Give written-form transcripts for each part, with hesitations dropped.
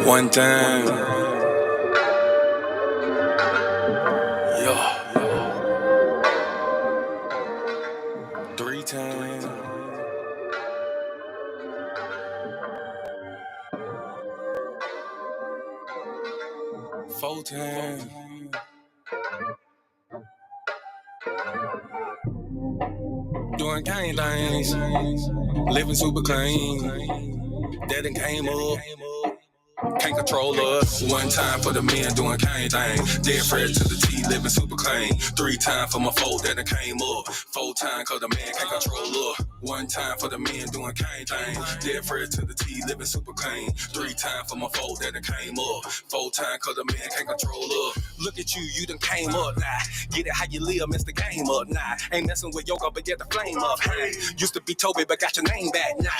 One time. Yeah. 3 times. 4 times. Doing gang things. Living super clean. That done came up. Can't control us. 1 time for the men doing cane thing. Dead fresh to the T, living super clean. 3 times for my foe that done came up. 4 times cause the man can't control us. 1 time for the men doing cane thing. Dead fresh to the T, living super clean. 3 times for my foe that done came up. 4 times cause the man can't control us. Look at you done came up now. Get it how you live, mess the game up now. Ain't messing with yoga, but get the flame up. Hey, used to be Toby, but got your name back now.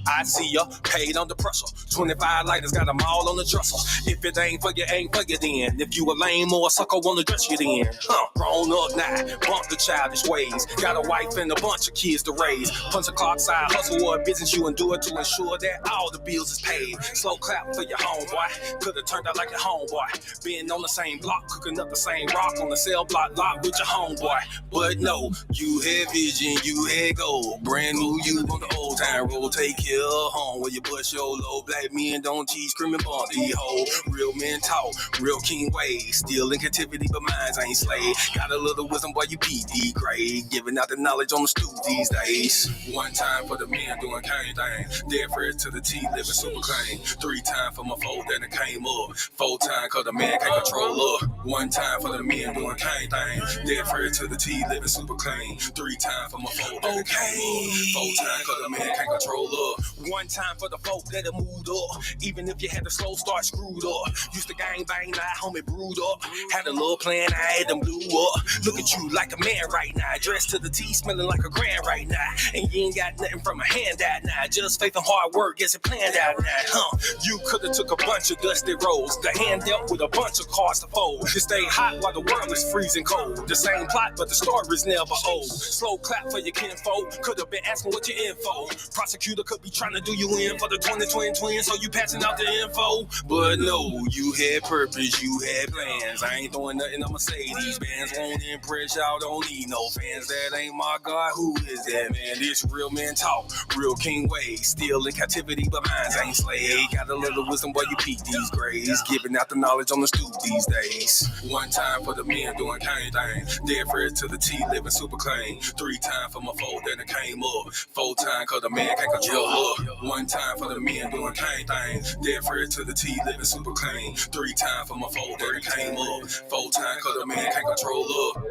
I see ya, paid under pressure. 25 lighters, got them all on the dresser. If it ain't for you, ain't for you then. If you a lame or a sucker, wanna dress you then. Grown up now, bump the childish ways. Got a wife and a bunch of kids to raise. Punch a clock side hustle or a business you endure to ensure that all the bills is paid. Slow clap for your homeboy. Could've turned out like your homeboy. Been on the same block, cooking up the same rock on the cell block lot with your homeboy. But no, you had vision, you had goal. Brand new you on the old time road. Take care of home where you bust your low. Black men don't teach, screaming bump these hoes. Real men talk, real king ways. Still in captivity, but minds ain't slave. Got a little wisdom, boy, you PD grade. Giving out the knowledge on the stoop these days. 1 time for the men doing cane thing. Dead fresh to the T, living super clean. 3 times for my foe that done came up. 4 times cause the man can't control up. 1 time for the men doing cane thing. Dead fresh to the T, living super clean. 3 times for my foe that done came up. 4 times cause the man can't control up. 1 time for the folk that have moved up. Even if you had a slow start screwed up. Used to gang bang, now homie brewed up. Had a little plan, I had them blew up. Look at you like a man right now. Dressed to the T, smelling like a grand right now. And you ain't got nothing from a handout now. Just faith and hard work gets it planned out now. You could've took a bunch of dusty roads. The hand dealt with a bunch of cards to fold. You stay hot while the world is freezing cold. The same plot, but the story's never old. Slow clap for your kinfolk. Could've been asking what your info. Prosecutor could be trying to do you in for the 2020 twins, so you passing out the info. But no, you had purpose, you had plans. I ain't throwing nothing, I'ma say these bands won't impress y'all, don't need no fans. That ain't my God, who is that man? This real men talk, real king ways. Still in captivity, but minds ain't slave. Got a little wisdom while you peak these grades. Giving out the knowledge on the stoop these days. 1 time for the men doing cane thing. Dead fresh to the T, living super clean. 3 times for my foe that done came up. 4 times cause the man can't control up. 1 time for the men doing cane thing. Dead fresh to the T, living super clean. 3 times for my foe that done came up. 4 times cause the man can't control up.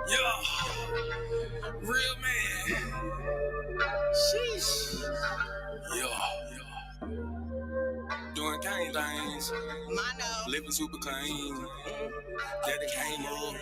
Yeah, real man. Sheesh. Yeah. Doing cane things. Living super clean. Daddy came up.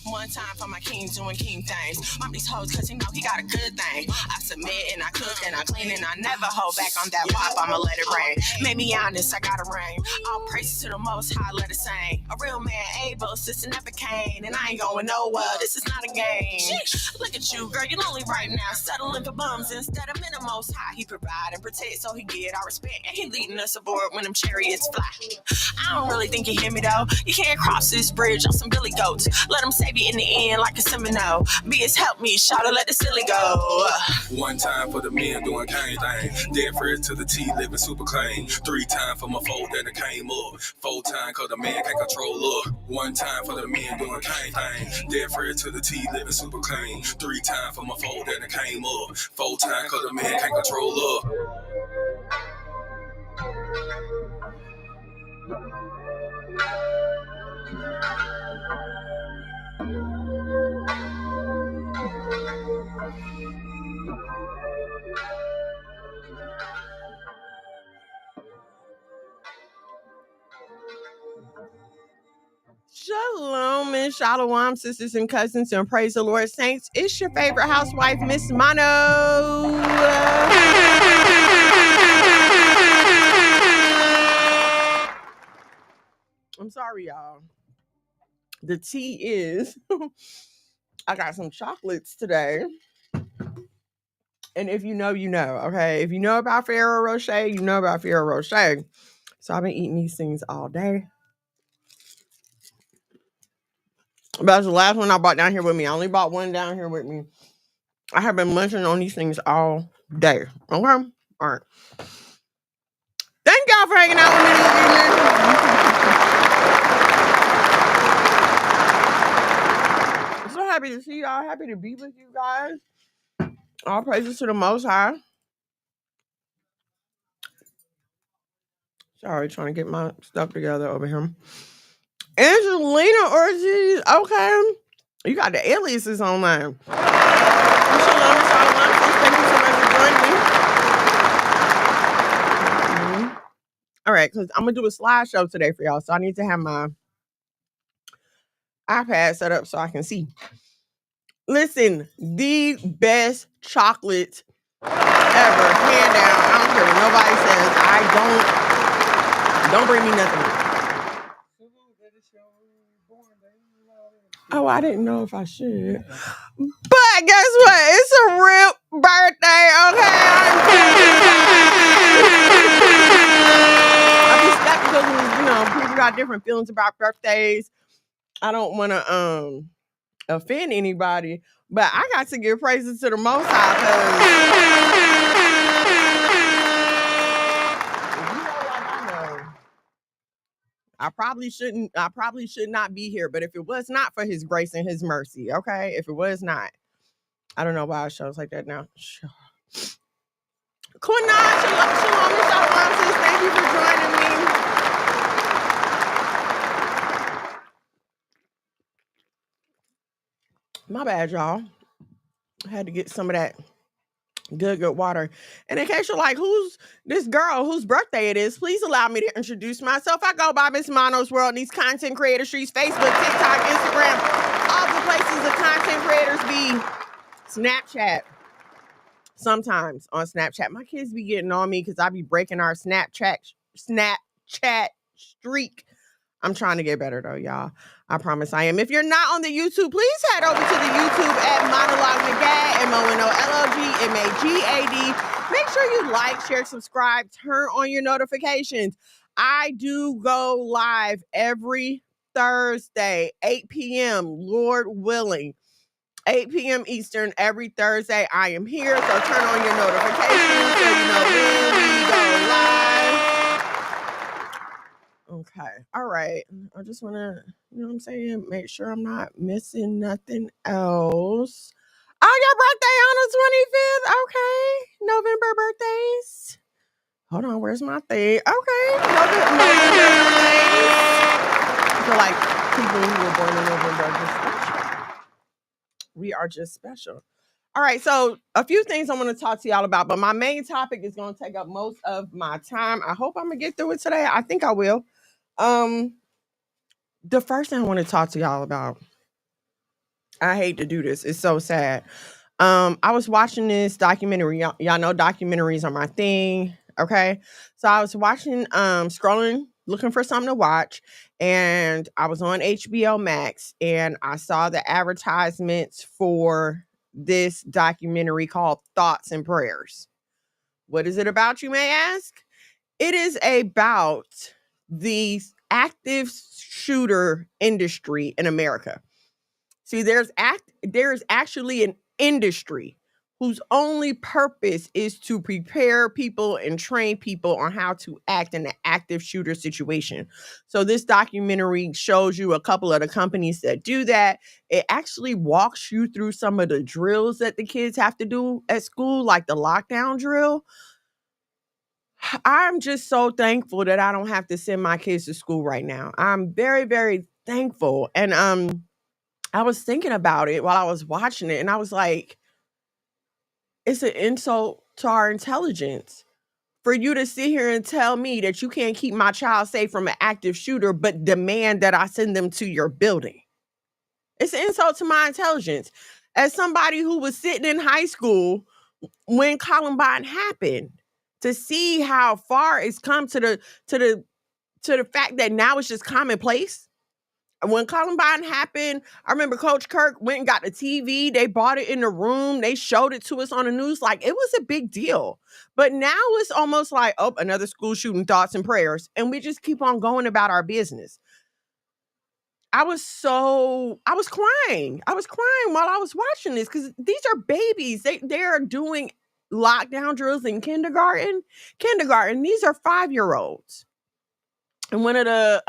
1 time for my king doing king things. Mom these hoes cause he know he got a good thing. I submit and I cook and I clean and I never hold back on that wop. I'ma let it rain. Made me honest, I got a ring. All praises to the most high, let it sing. A real man able, sister never came. And I ain't going nowhere, this is not a game. Look at you, girl, you're lonely right now. Settling for bums instead of men the most high. He provide and protect so he get our respect. And he leading us aboard when them chariots fly. I don't really think you hear me though. You can't cross this bridge on some billy goats. Let them save you in the end like a Seminole. BS help me, shout let the silly go. 1 time for the men doing cane thing. Dead fresh to the T, living super clean. 3 times for my foe that done came up. 4 times cause the man can't control up. 1 time for the men doing cane thing. Dead fresh to the T, living super clean. 3 times for my foe that done came up. 4 times cause the man can't control up. Shalom and shalom, sisters and cousins, and praise the Lord, saints. It's your favorite housewife, Miss Mono. I'm sorry, y'all. The tea is, I got some chocolates today. And if you know, you know. Okay. If you know about Ferrero Rocher, you know about Ferrero Rocher. So I've been eating these things all day. But that's the last one I brought down here with me. I only bought one down here with me. I have been munching on these things all day. Okay? All right. Thank y'all for hanging out with me this evening. I'm so happy to see y'all. Happy to be with you guys. All praises to the Most High. Sorry, trying to get my stuff together over here. Angelina Ortiz. Okay. You got the aliases on there. Shalom, shalom. Thank you so much for joining me. All right, because I'm going to do a slideshow today for y'all. So I need to have my iPad set up so I can see. Listen, the best chocolate ever, hand down. I don't care what nobody says. Don't bring me nothing. Oh, I didn't know if I should. But guess what? It's a real birthday, okay? I be skeptical because, people got different feelings about birthdays. I don't want to offend anybody, but I got to give praises to the Most High because I probably should not be here, but if it was not for his grace and his mercy, okay? If it was not, I don't know why it shows like that now. Quinai, shalom, sis. Thank you for joining me. My bad, y'all. I had to get some of that good water. And in case you're like, who's this girl whose birthday it is, please allow me to introduce myself. I go by Miss Mono's World in these content creator streets, Facebook, TikTok, Instagram, all the places the content creators be. Snapchat. Sometimes on Snapchat. My kids be getting on me because I be breaking our Snapchat streak. I'm trying to get better though, y'all. I promise I am. If you're not on the YouTube, please head over to the YouTube at Monologue Magad, MONOLOGMAGAD. Make sure you like, share, subscribe, turn on your notifications. I do go live every Thursday, 8 p.m., Lord willing. 8 p.m. Eastern every Thursday. I am here, so turn on your notifications so you know when we go live. Okay. All right. I just want to, make sure I'm not missing nothing else. Oh, your birthday on the 25th? Okay. November birthdays. Hold on. Where's my thing? Okay. November birthdays. I feel like people who were born in November are just special. We are just special. All right, so a few things I want to talk to y'all about, but my main topic is going to take up most of my time. I hope I'm going to get through it today. I think I will. The first thing I want to talk to y'all about, I hate to do this. It's so sad. I was watching this documentary. Y'all know documentaries are my thing. Okay. So I was watching, scrolling, looking for something to watch. And I was on HBO Max and I saw the advertisements for this documentary called Thoughts and Prayers. What is it about, you may ask? It is about the active shooter industry in America. See, there's actually an industry whose only purpose is to prepare people and train people on how to act in an active shooter situation. So this documentary shows you a couple of the companies that do that. It actually walks you through some of the drills that the kids have to do at school, like the lockdown drill. I'm just so thankful that I don't have to send my kids to school right now. I'm very, very thankful. And I was thinking about it while I was watching it, and I was like, it's an insult to our intelligence for you to sit here and tell me that you can't keep my child safe from an active shooter, but demand that I send them to your building. It's an insult to my intelligence. As somebody who was sitting in high school when Columbine happened, to see how far it's come to the fact that now it's just commonplace. when Columbine happened, I remember Coach Kirk went and got the TV. They bought it in the room. They showed it to us on the news. Like, it was a big deal. But now it's almost like, oh, another school shooting, thoughts and prayers. And we just keep on going about our business. I was crying. I was crying while I was watching this because these are babies. They are doing lockdown drills in kindergarten. These are 5-year-olds. And one of the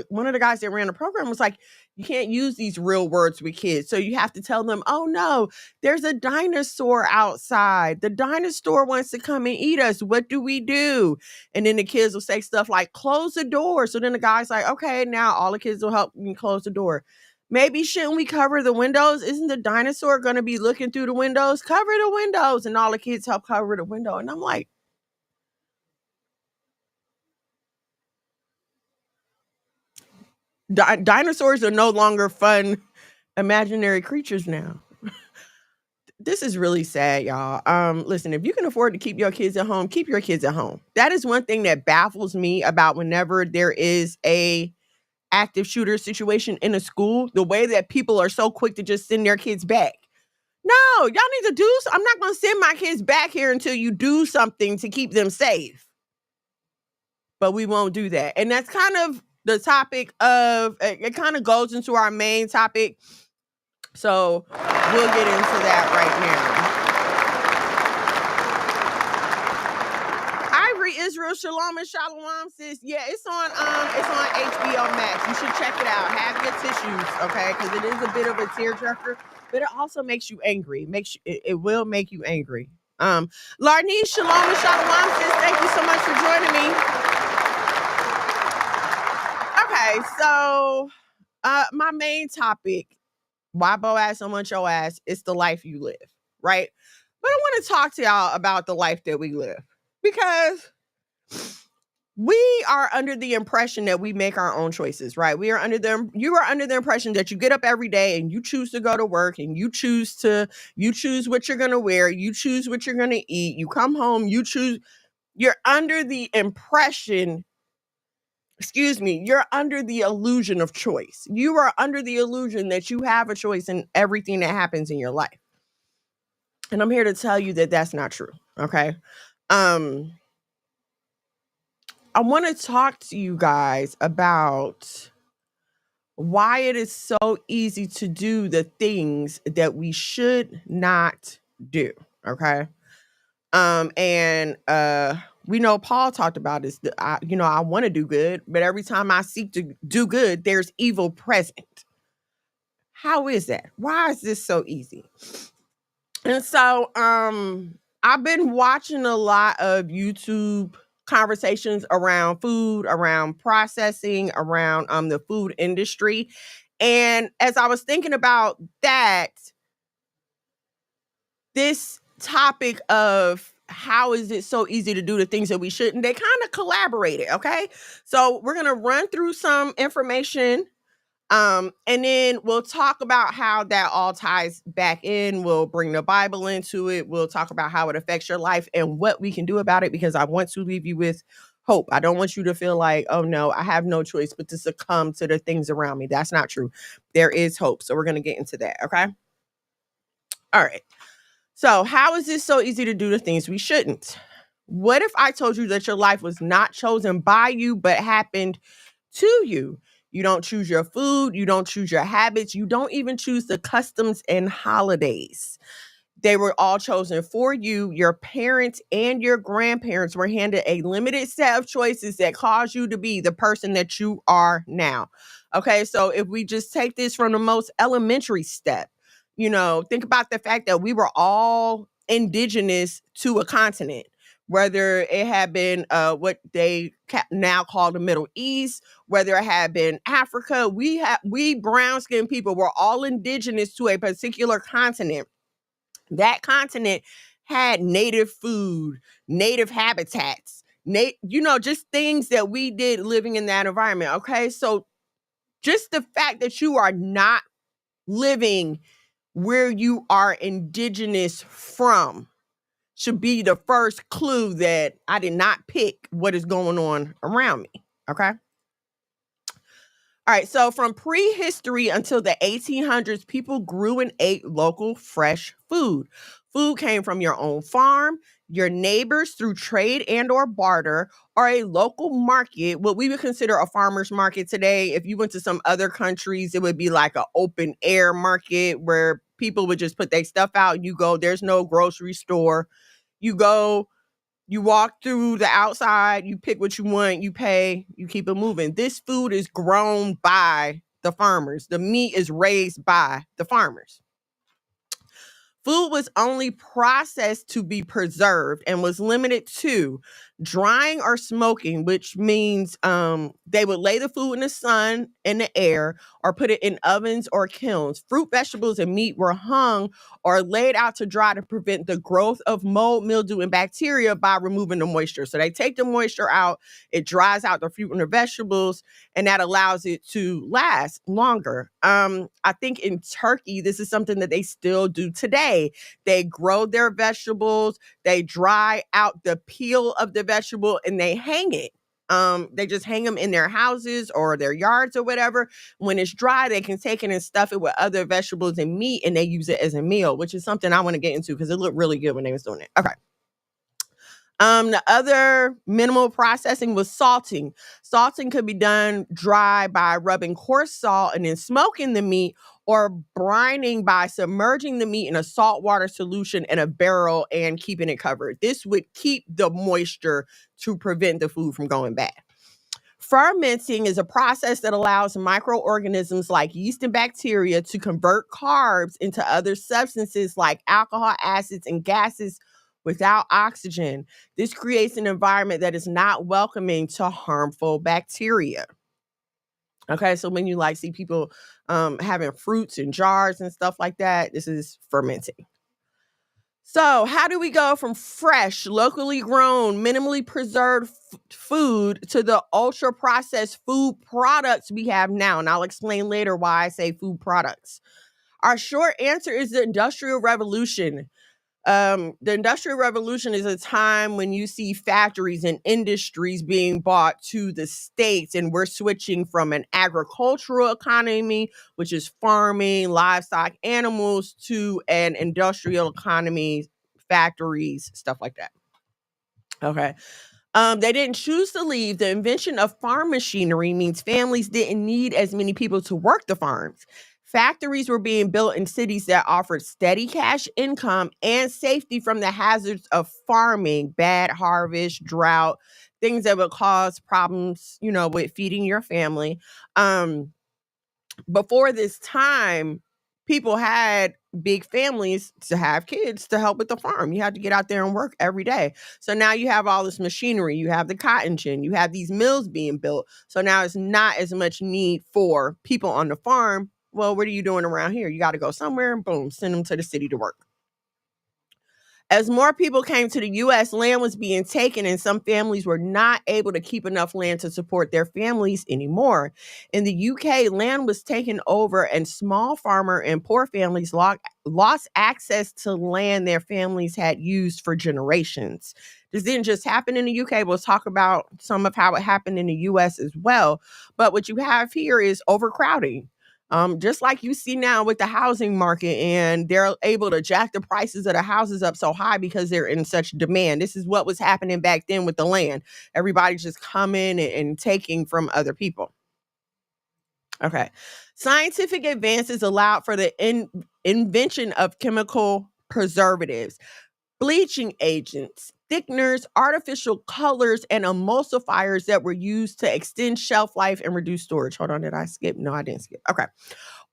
one of the guys that ran the program was like, you can't use these real words with kids. So you have to tell them, oh no, there's a dinosaur outside. The dinosaur wants to come and eat us. What do we do? And then the kids will say stuff like, close the door. So then the guy's like, okay, now all the kids will help me close the door. Maybe shouldn't we cover the windows? Isn't the dinosaur going to be looking through the windows? Cover the windows. And all the kids help cover the window. And I'm like, dinosaurs are no longer fun imaginary creatures now. This is really sad, y'all. Listen, if you can afford to keep your kids at home, keep your kids at home. That is one thing that baffles me about whenever there is a active shooter situation in a school, the way that people are so quick to just send their kids back. No, y'all need to do I'm not going to send my kids back here until you do something to keep them safe. But we won't do that. And that's kind of the topic of, it kind of goes into our main topic. So we'll get into that right now. Ivory Israel Shalom and Shalom says, yeah, it's on HBO Max. You should check it out. Have your tissues, okay? Because it is a bit of a tearjerker, but it also makes you angry. It will make you angry. Larnice Shalom and Shalom says, thank you so much for joining me. Okay, so my main topic, why Boaz so much your ass, it's the life you live, right? But I want to talk to y'all about the life that we live, because we are under the impression that we make our own choices, right? You are under the impression that you get up every day and you choose to go to work, and you choose what you're going to wear, you choose what you're going to eat, you come home, you're under the impression, you're under the illusion of choice. You are under the illusion that you have a choice in everything that happens in your life. And I'm here to tell you that that's not true, okay? I want to talk to you guys about why it is so easy to do the things that we should not do, okay? We know Paul talked about this. I want to do good, but every time I seek to do good, there's evil present. How is that? Why is this so easy? And so, I've been watching a lot of YouTube conversations around food, around processing, around the food industry. And as I was thinking about that, this topic of how is it so easy to do the things that we shouldn't, they kind of collaborated, okay? So we're going to run through some information, and then we'll talk about how that all ties back in. We'll bring the Bible into it. We'll talk about how it affects your life and what we can do about it, because I want to leave you with hope. I don't want you to feel like, oh no, I have no choice but to succumb to the things around me. That's not true. There is hope. So we're going to get into that, okay? All right. So how is this so easy to do the things we shouldn't? What if I told you that your life was not chosen by you, but happened to you? You don't choose your food. You don't choose your habits. You don't even choose the customs and holidays. They were all chosen for you. Your parents and your grandparents were handed a limited set of choices that caused you to be the person that you are now. Okay, so if we just take this from the most elementary step, think about the fact that we were all indigenous to a continent, whether it had been what they now call the Middle East, whether it had been Africa. We brown-skinned people were all indigenous to a particular continent. That continent had native food, native habitats, just things that we did living in that environment. Okay, so just the fact that you are not living where you are indigenous from should be the first clue that I did not pick what is going on around me, okay? All right, so from prehistory until the 1800s, people grew and ate local fresh food. Food came from your own farm, your neighbors through trade and or barter, or a local market, what we would consider a farmer's market today. If you went to some other countries, it would be like an open air market where people would just put their stuff out. You go, there's no grocery store. You go, you walk through the outside, you pick what you want, you pay, you keep it moving. This food is grown by the farmers. The meat is raised by the farmers. Food was only processed to be preserved and was limited to drying or smoking, which means they would lay the food in the sun, in the air, or put it in ovens or kilns. Fruit, vegetables, and meat were hung or laid out to dry to prevent the growth of mold, mildew, and bacteria by removing the moisture. So they take the moisture out, it dries out the fruit and the vegetables, and that allows it to last longer. I think in Turkey, this is something that they still do today. They grow their vegetables, they dry out the peel of the vegetable, and they hang it. They just hang them in their houses or their yards or whatever. When it's dry, they can take it and stuff it with other vegetables and meat, and they use it as a meal, which is something I want to get into because it looked really good when they was doing it. Okay. The other minimal processing was salting. Salting could be done dry by rubbing coarse salt and then smoking the meat, or brining by submerging the meat in a saltwater solution in a barrel and keeping it covered. This would keep the moisture to prevent the food from going bad. Fermenting is a process that allows microorganisms like yeast and bacteria to convert carbs into other substances like alcohol, acids, and gases without oxygen. This creates an environment that is not welcoming to harmful bacteria. Okay, so when you see people having fruits in jars and stuff like that, this is fermenting. So how do we go from fresh, locally grown, minimally preserved food to the ultra processed food products we have now? And I'll explain later why I say food products. Our short answer is the Industrial Revolution. The Industrial Revolution is a time when you see factories and industries being bought to the states, and we're switching from an agricultural economy, which is farming, livestock, animals, to an industrial economy, factories, stuff like that. Okay. They didn't choose to leave. The invention of farm machinery means families didn't need as many people to work the farms. Factories were being built in cities that offered steady cash income and safety from the hazards of farming, bad harvest, drought, things that would cause problems, with feeding your family. Before this time, people had big families to have kids to help with the farm. You had to get out there and work every day. So now you have all this machinery. You have the cotton gin. You have these mills being built. So now it's not as much need for people on the farm. Well, what are you doing around here? You got to go somewhere and boom, send them to the city to work. As more people came to the U.S., land was being taken, and some families were not able to keep enough land to support their families anymore. In the UK, land was taken over, and small farmer and poor families lost access to land their families had used for generations. This didn't just happen in the UK. We'll talk about some of how it happened in the US as well. But what you have here is overcrowding. Just like you see now with the housing market, and they're able to jack the prices of the houses up so high because they're in such demand. This is what was happening back then with the land. Everybody's just coming and taking from other people. Okay. Scientific advances allowed for the invention of chemical preservatives, bleaching agents, thickeners, artificial colors, and emulsifiers that were used to extend shelf life and reduce storage. Hold on, did I skip? No, I didn't skip. Okay.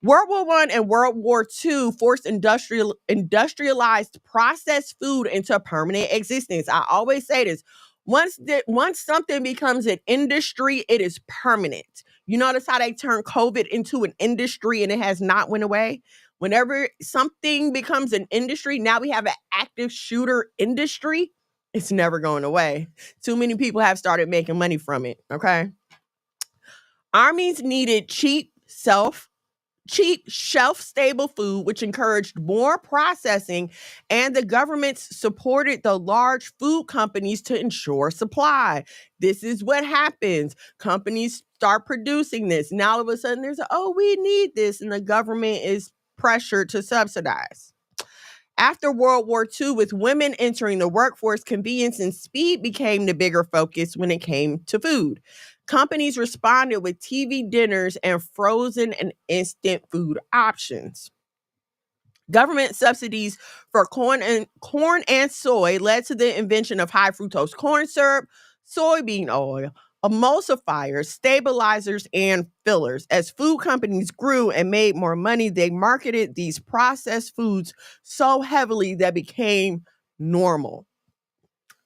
World War I and World War II forced industrialized processed food into permanent existence. I always say this. Once something becomes an industry, it is permanent. You notice how they turned COVID into an industry and it has not went away? Whenever something becomes an industry, now we have an active shooter industry. It's never going away. Too many people have started making money from it, okay? Armies needed cheap, shelf-stable food, which encouraged more processing, and the governments supported the large food companies to ensure supply. This is what happens. Companies start producing this. Now all of a sudden there's we need this, and the government is pressured to subsidize. After World War II, with women entering the workforce, convenience and speed became the bigger focus when it came to food. Companies responded with TV dinners and frozen and instant food options. Government subsidies for corn and soy led to the invention of high fructose corn syrup, soybean oil, emulsifiers, stabilizers, and fillers. As food companies grew and made more money, they marketed these processed foods so heavily that became normal.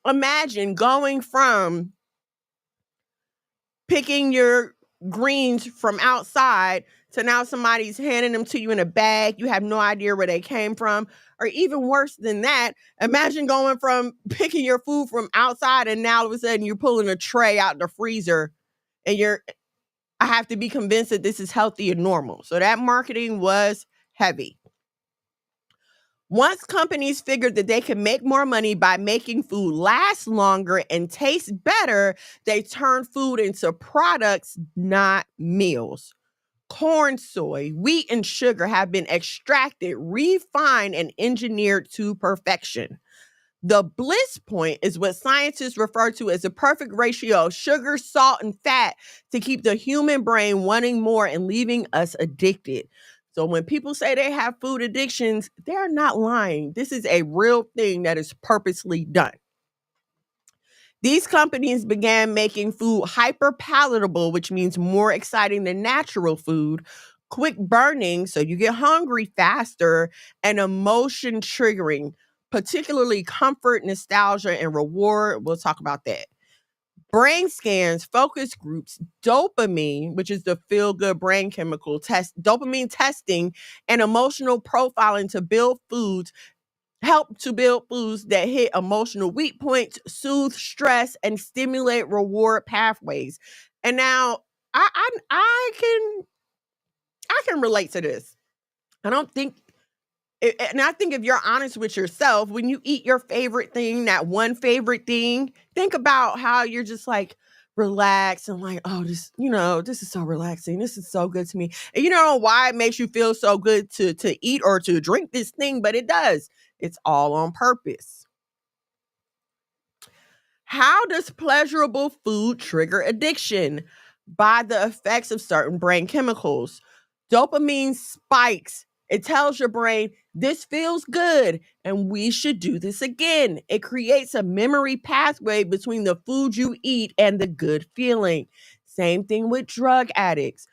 Imagine going from picking your greens from outside to now somebody's handing them to you in a bag. You have no idea where they came from. Or even worse than that, imagine going from picking your food from outside and now all of a sudden you're pulling a tray out the freezer and I have to be convinced that this is healthy and normal. So that marketing was heavy. Once companies figured that they could make more money by making food last longer and taste better, they turned food into products, not meals. Corn, soy, wheat, and sugar have been extracted, refined, and engineered to perfection. The bliss point is what scientists refer to as the perfect ratio of sugar, salt, and fat to keep the human brain wanting more and leaving us addicted. So when people say they have food addictions, they're not lying. This is a real thing that is purposely done. These companies began making food hyper palatable, which means more exciting than natural food, quick burning, so you get hungry faster, and emotion triggering, particularly comfort, nostalgia, and reward. We'll talk about that. Brain scans, focus groups, dopamine, which is the feel-good brain chemical dopamine testing, and emotional profiling to build foods help to build foods that hit emotional weak points, soothe stress, and stimulate reward pathways. And now I can relate to this. I think if you're honest with yourself, when you eat your favorite thing, that one favorite thing, think about how you're just like relaxed and like, this is so relaxing. This is so good to me. And you don't know why it makes you feel so good to eat or to drink this thing, but it does. It's all on purpose. How does pleasurable food trigger addiction? By the effects of certain brain chemicals. Dopamine spikes. It tells your brain, this feels good and we should do this again. It creates a memory pathway between the food you eat and the good feeling. Same thing with drug addicts.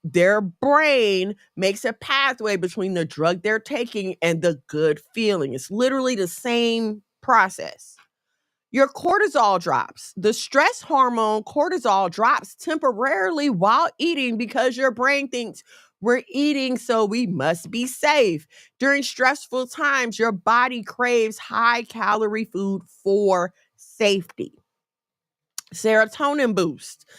Their brain makes a pathway between the drug they're taking and the good feeling. It's literally the same process. Your cortisol drops. The stress hormone cortisol drops temporarily while eating because your brain thinks we're eating, so we must be safe. During stressful times, your body craves high-calorie food for safety. Serotonin boost.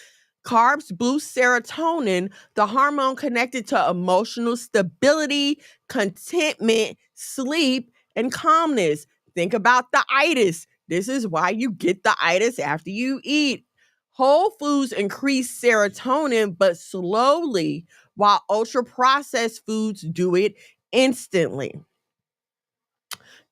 Carbs boost serotonin, the hormone connected to emotional stability, contentment, sleep, and calmness. Think about the itis. This is why you get the itis after you eat. Whole foods increase serotonin, but slowly, while ultra-processed foods do it instantly.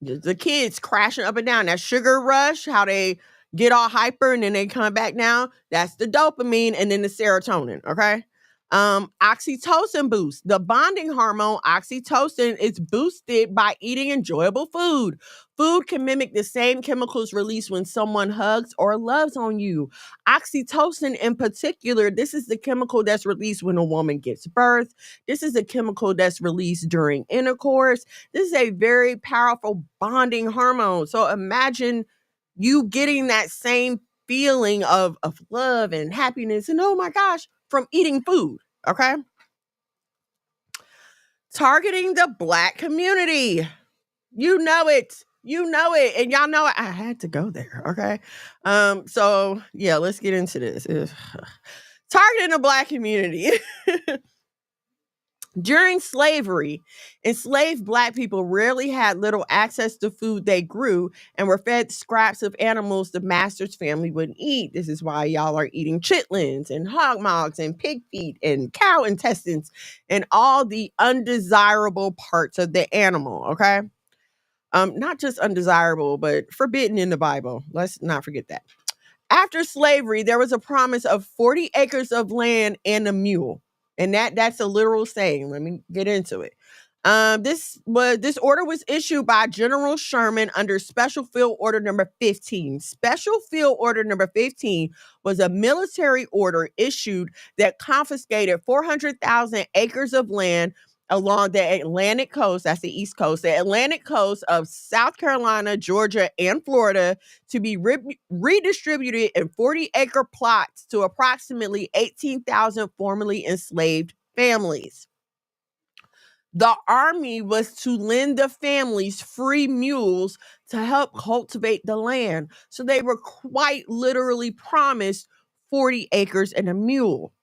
The kids crashing up and down, that sugar rush, how they get all hyper and then they come back down, that's the dopamine and then the serotonin, okay? Oxytocin boost. The bonding hormone oxytocin is boosted by eating enjoyable food. Food can mimic the same chemicals released when someone hugs or loves on you. Oxytocin in particular, this is the chemical that's released when a woman gives birth. This is a chemical that's released during intercourse. This is a very powerful bonding hormone. So imagine you getting that same feeling of love and happiness and oh my gosh, from eating food, okay? Targeting the Black community. You know it. And y'all know it. I had to go there, okay? So yeah, let's get into this. Targeting the Black community. During slavery, enslaved Black people rarely had little access to food they grew and were fed scraps of animals the master's family wouldn't eat. This is why y'all are eating chitlins and hog mugs and pig feet and cow intestines and all the undesirable parts of the animal, okay? Not just undesirable, but forbidden in the Bible. Let's not forget that. After slavery, there was a promise of 40 acres of land and a mule. And that's a literal saying. Let me get into it. This order was issued by General Sherman under Special Field Order number 15. Special Field Order number 15 was a military order issued that confiscated 400,000 acres of land along the Atlantic coast, that's the East Coast, the Atlantic coast of South Carolina, Georgia, and Florida to be redistributed in 40-acre plots to approximately 18,000 formerly enslaved families. The army was to lend the families free mules to help cultivate the land. So they were quite literally promised 40 acres and a mule.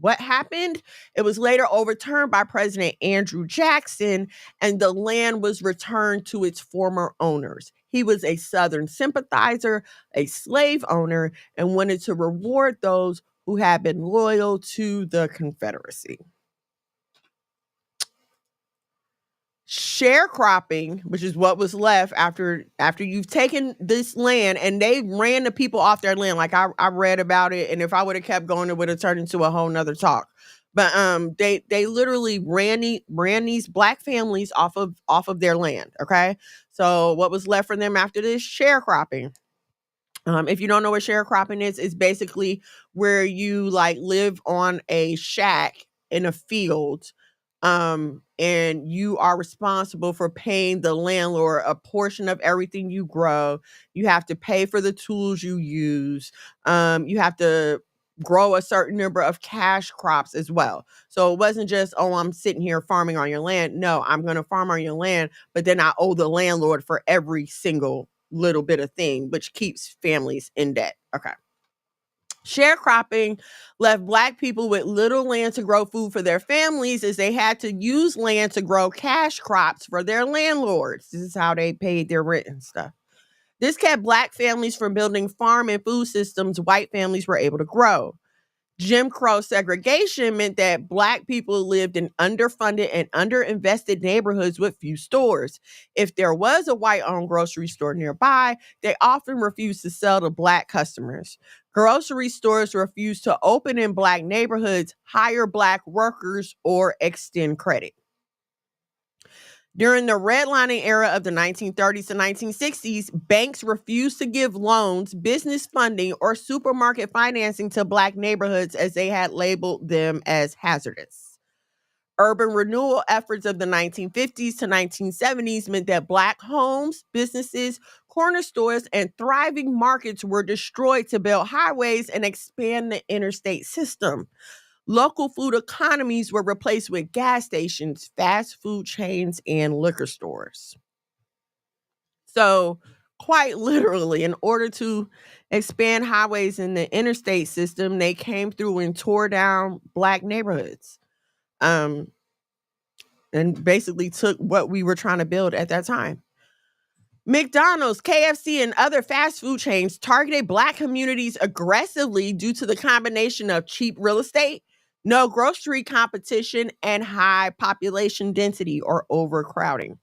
What happened? It was later overturned by President Andrew Jackson, and the land was returned to its former owners. He was a Southern sympathizer, a slave owner, and wanted to reward those who had been loyal to the Confederacy. Sharecropping, which is what was left after you've taken this land, and they ran the people off their land. Like I read about it, and if I would have kept going, it would have turned into a whole nother talk. But they literally ran these Black families off of their land. Okay, so what was left for them after this? Sharecropping. If you don't know what sharecropping is, it's basically where you like live on a shack in a field, and you are responsible for paying the landlord a portion of everything you grow. You have to pay for the tools you use. You have to grow a certain number of cash crops as well. So it wasn't just, oh, I'm sitting here farming on your land. No, I'm going to farm on your land, but then I owe the landlord for every single little bit of thing, which keeps families in debt. Okay. Sharecropping left Black people with little land to grow food for their families, as they had to use land to grow cash crops for their landlords. This is how they paid their rent and stuff. This kept Black families from building farm and food systems white families were able to grow. Jim Crow segregation meant that Black people lived in underfunded and underinvested neighborhoods with few stores. If there was a white-owned grocery store nearby, they often refused to sell to Black customers. Grocery stores refused to open in Black neighborhoods, hire Black workers, or extend credit. During the redlining era of the 1930s and 1960s, banks refused to give loans, business funding, or supermarket financing to Black neighborhoods, as they had labeled them as hazardous. Urban renewal efforts of the 1950s to 1970s meant that Black homes, businesses, corner stores, and thriving markets were destroyed to build highways and expand the interstate system. Local food economies were replaced with gas stations, fast food chains, and liquor stores. So, quite literally, in order to expand highways in the interstate system, they came through and tore down Black neighborhoods, and basically took what we were trying to build at that time. McDonald's, KFC, and other fast food chains targeted Black communities aggressively due to the combination of cheap real estate, no grocery competition, and high population density or overcrowding.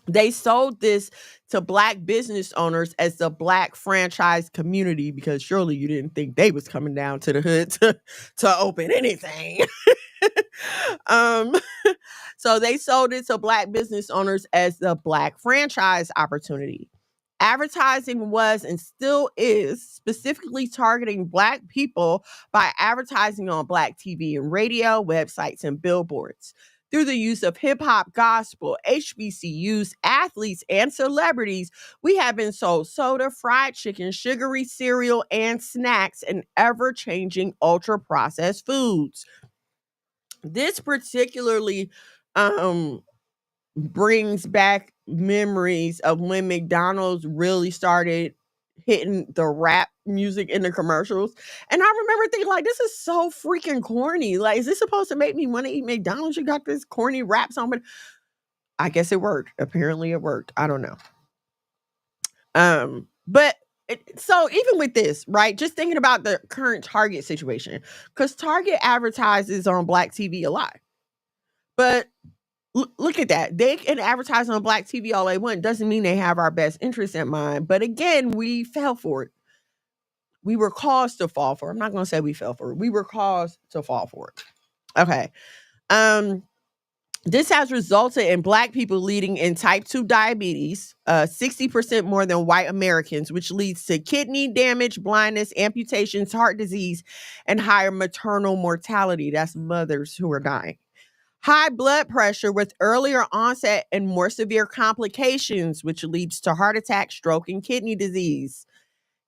They sold this to Black business owners as the Black franchise community, because surely you didn't think they was coming down to the hood to open anything. So they sold it to Black business owners as the Black franchise opportunity. Advertising was and still is specifically targeting Black people by advertising on Black TV and radio, websites, and billboards. Through the use of hip hop, gospel, HBCUs, athletes, and celebrities, we have been sold soda, fried chicken, sugary cereal, and snacks, and ever-changing ultra-processed foods. This particularly brings back memories of when McDonald's really started hitting the rap music in the commercials. And I remember thinking, like, this is so freaking corny. Like, is this supposed to make me want to eat McDonald's? You got this corny rap song, but I guess it worked. Apparently it worked. I don't know. But so even with this, right? Just thinking about the current Target situation, because Target advertises on Black TV a lot. But look at that. They can advertise on Black TV all they want. Doesn't mean they have our best interest in mind. But again, we fell for it. We were caused to fall for it. I'm not going to say we fell for it. We were caused to fall for it. Okay. This has resulted in Black people leading in type 2 diabetes, 60% more than white Americans, which leads to kidney damage, blindness, amputations, heart disease, and higher maternal mortality. That's mothers who are dying. High blood pressure with earlier onset and more severe complications, which leads to heart attack, stroke, and kidney disease.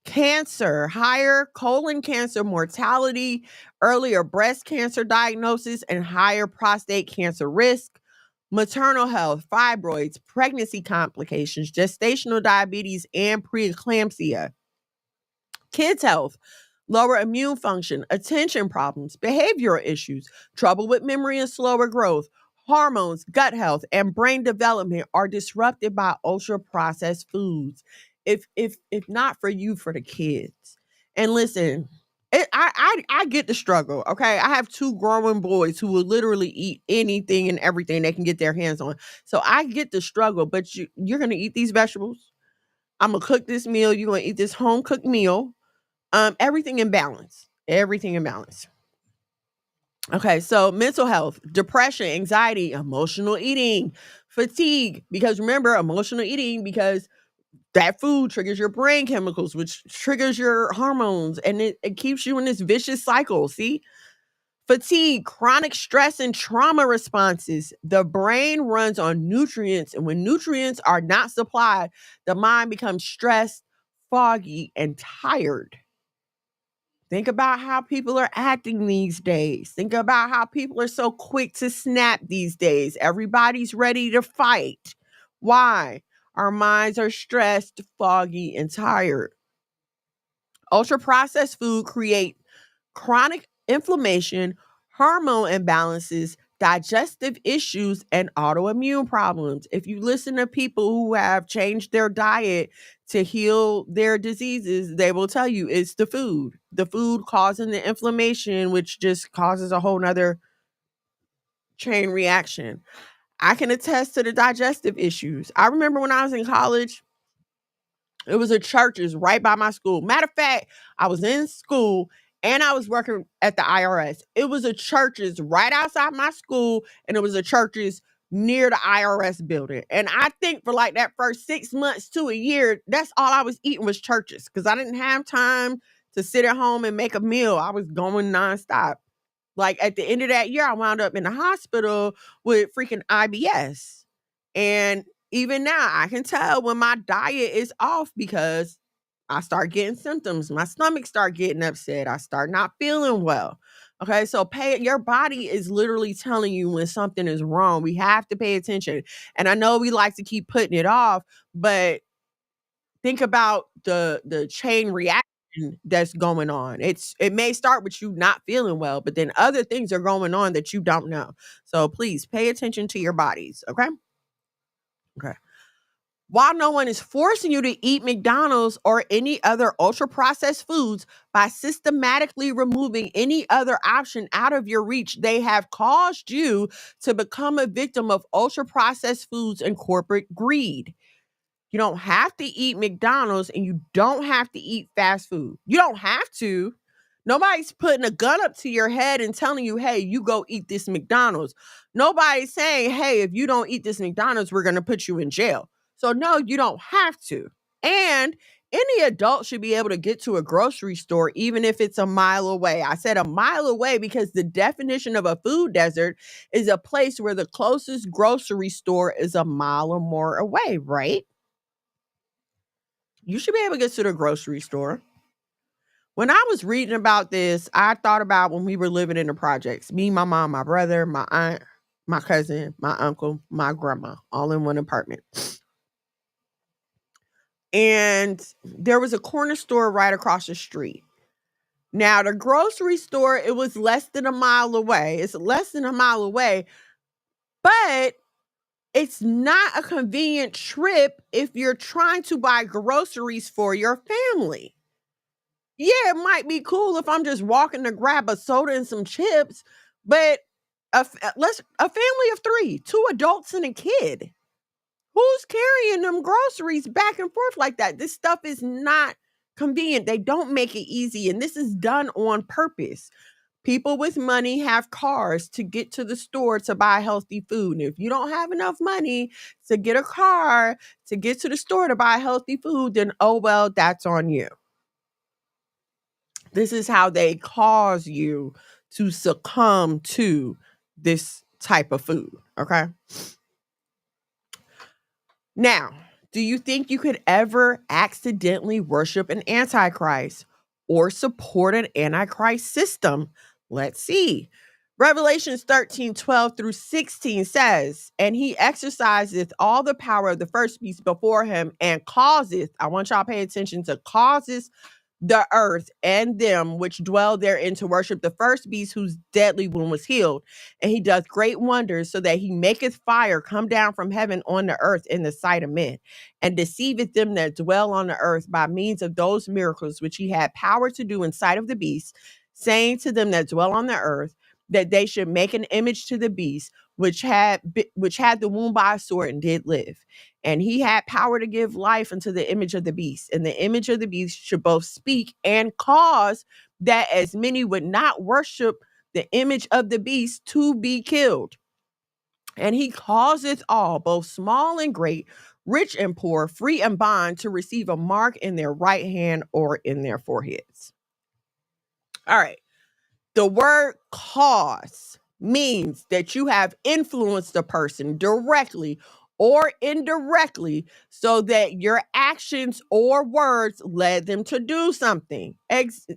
Cancer, higher colon cancer mortality, earlier breast cancer diagnosis, and higher prostate cancer risk. Maternal health, fibroids, pregnancy complications, gestational diabetes, and preeclampsia. Kids' health, lower immune function, attention problems, behavioral issues, trouble with memory and slower growth, hormones, gut health, and brain development are disrupted by ultra-processed foods. If not for you, for the kids. And listen, I get the struggle, okay? I have 2 growing boys who will literally eat anything and everything they can get their hands on. So I get the struggle, but you're going to eat these vegetables. I'm going to cook this meal. You're going to eat this home-cooked meal. Everything in balance. Everything in balance. Okay, so mental health, depression, anxiety, emotional eating, fatigue. Because remember, emotional eating, because that food triggers your brain chemicals, which triggers your hormones, and it keeps you in this vicious cycle. See? Fatigue, chronic stress, and trauma responses. The brain runs on nutrients, and when nutrients are not supplied, the mind becomes stressed, foggy, and tired. Think about how people are acting these days. Think about how people are so quick to snap these days. Everybody's ready to fight. Why? Our minds are stressed, foggy, and tired. Ultra-processed food create chronic inflammation, hormone imbalances, digestive issues, and autoimmune problems. If you listen to people who have changed their diet to heal their diseases, they will tell you it's the food causing the inflammation, which just causes a whole nother chain reaction. I can attest to the digestive issues. I remember when I was in college, it was a Church's right by my school. Matter of fact, I was in school and I was working at the IRS. It was a Church's right outside my school, and it was a Church's near the IRS building. And I think for like that first 6 months to a year, that's all I was eating was Church's, because I didn't have time to sit at home and make a meal. I was going nonstop. Like at the end of that year, I wound up in the hospital with freaking IBS. And even now, I can tell when my diet is off, because I start getting symptoms. My stomach start getting upset. I start not feeling well. Okay, so your body is literally telling you when something is wrong. We have to pay attention. And I know we like to keep putting it off, but think about the chain reaction that's going on. It may start with you not feeling well, but then other things are going on that you don't know. So please pay attention to your bodies, okay? Okay. While no one is forcing you to eat McDonald's or any other ultra-processed foods, by systematically removing any other option out of your reach, they have caused you to become a victim of ultra-processed foods and corporate greed. You don't have to eat McDonald's, and you don't have to eat fast food. You don't have to. Nobody's putting a gun up to your head and telling you, hey, you go eat this McDonald's. Nobody's saying, hey, if you don't eat this McDonald's, we're going to put you in jail. So no, you don't have to. And any adult should be able to get to a grocery store, even if it's a mile away. I said a mile away because the definition of a food desert is a place where the closest grocery store is a mile or more away, right? You should be able to get to the grocery store. When I was reading about this, I thought about when we were living in the projects. Me, my mom, my brother, my aunt, my cousin, my uncle, my grandma, all in one apartment. and there was a corner store right across the street. Now, the grocery store, it was less than a mile away. It's less than a mile away, but it's not a convenient trip if you're trying to buy groceries for your family. Yeah, it might be cool if I'm just walking to grab a soda and some chips, but a family of 3, 2 adults and a kid. Who's carrying them groceries back and forth like that? This stuff is not convenient. They don't make it easy, and this is done on purpose. People with money have cars to get to the store to buy healthy food. And if you don't have enough money to get a car to get to the store to buy healthy food, then oh well, that's on you. This is how they cause you to succumb to this type of food, okay? Now, do you think you could ever accidentally worship an antichrist or support an antichrist system? Let's see. Revelations 13:12-16 says, and he exerciseth all the power of the first beast before him and causeth, I want y'all to pay attention to causes the earth and them which dwell therein to worship the first beast whose deadly wound was healed. And he doth great wonders, so that he maketh fire come down from heaven on the earth in the sight of men, and deceiveth them that dwell on the earth by means of those miracles which he had power to do in sight of the beast, saying to them that dwell on the earth, that they should make an image to the beast, which had the wound by a sword and did live. And he had power to give life unto the image of the beast. And the image of the beast should both speak and cause that as many would not worship the image of the beast to be killed. And he causeth all, both small and great, rich and poor, free and bond, to receive a mark in their right hand or in their foreheads. All right. The word cause means that you have influenced a person directly or indirectly so that your actions or words led them to do something.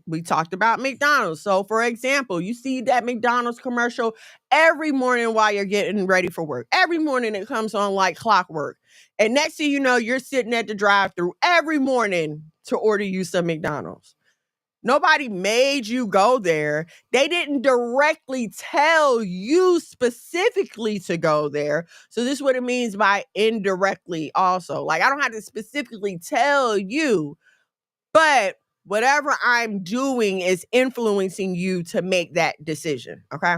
We talked about McDonald's. So, for example, you see that McDonald's commercial every morning while you're getting ready for work. Every morning it comes on like clockwork. And next thing you know, you're sitting at the drive-thru every morning to order you some McDonald's. Nobody made you go there. They didn't directly tell you specifically to go there. So this is what it means by indirectly also. Like, I don't have to specifically tell you, but whatever I'm doing is influencing you to make that decision, okay?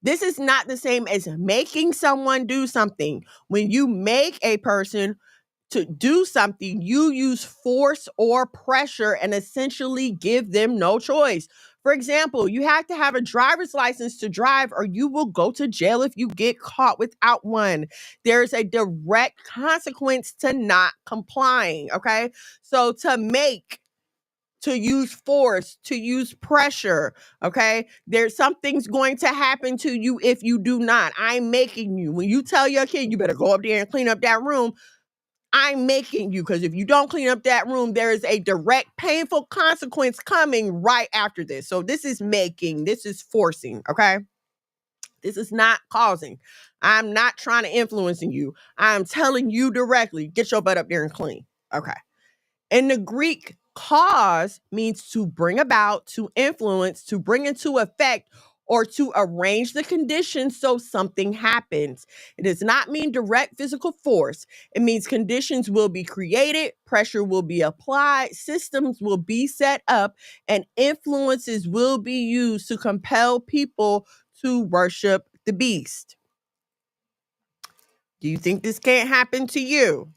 This is not the same as making someone do something. When you make a person to do something, you use force or pressure and essentially give them no choice. For example, you have to have a driver's license to drive or you will go to jail if you get caught without one. There's a direct consequence to not complying, okay? So to use force, to use pressure, okay? There's something's going to happen to you if you do not. I'm making you. When you tell your kid, you better go up there and clean up that room, I'm making you, because if you don't clean up that room, there is a direct, painful consequence coming right after this. So this is making, this is forcing, okay? This is not causing. I'm not trying to influence you. I'm telling you directly, get your butt up there and clean, okay? In the Greek, cause means to bring about, to influence, to bring into effect, or to arrange the conditions so something happens. It does not mean direct physical force. It means conditions will be created, pressure will be applied, systems will be set up, and influences will be used to compel people to worship the beast. Do you think this can't happen to you?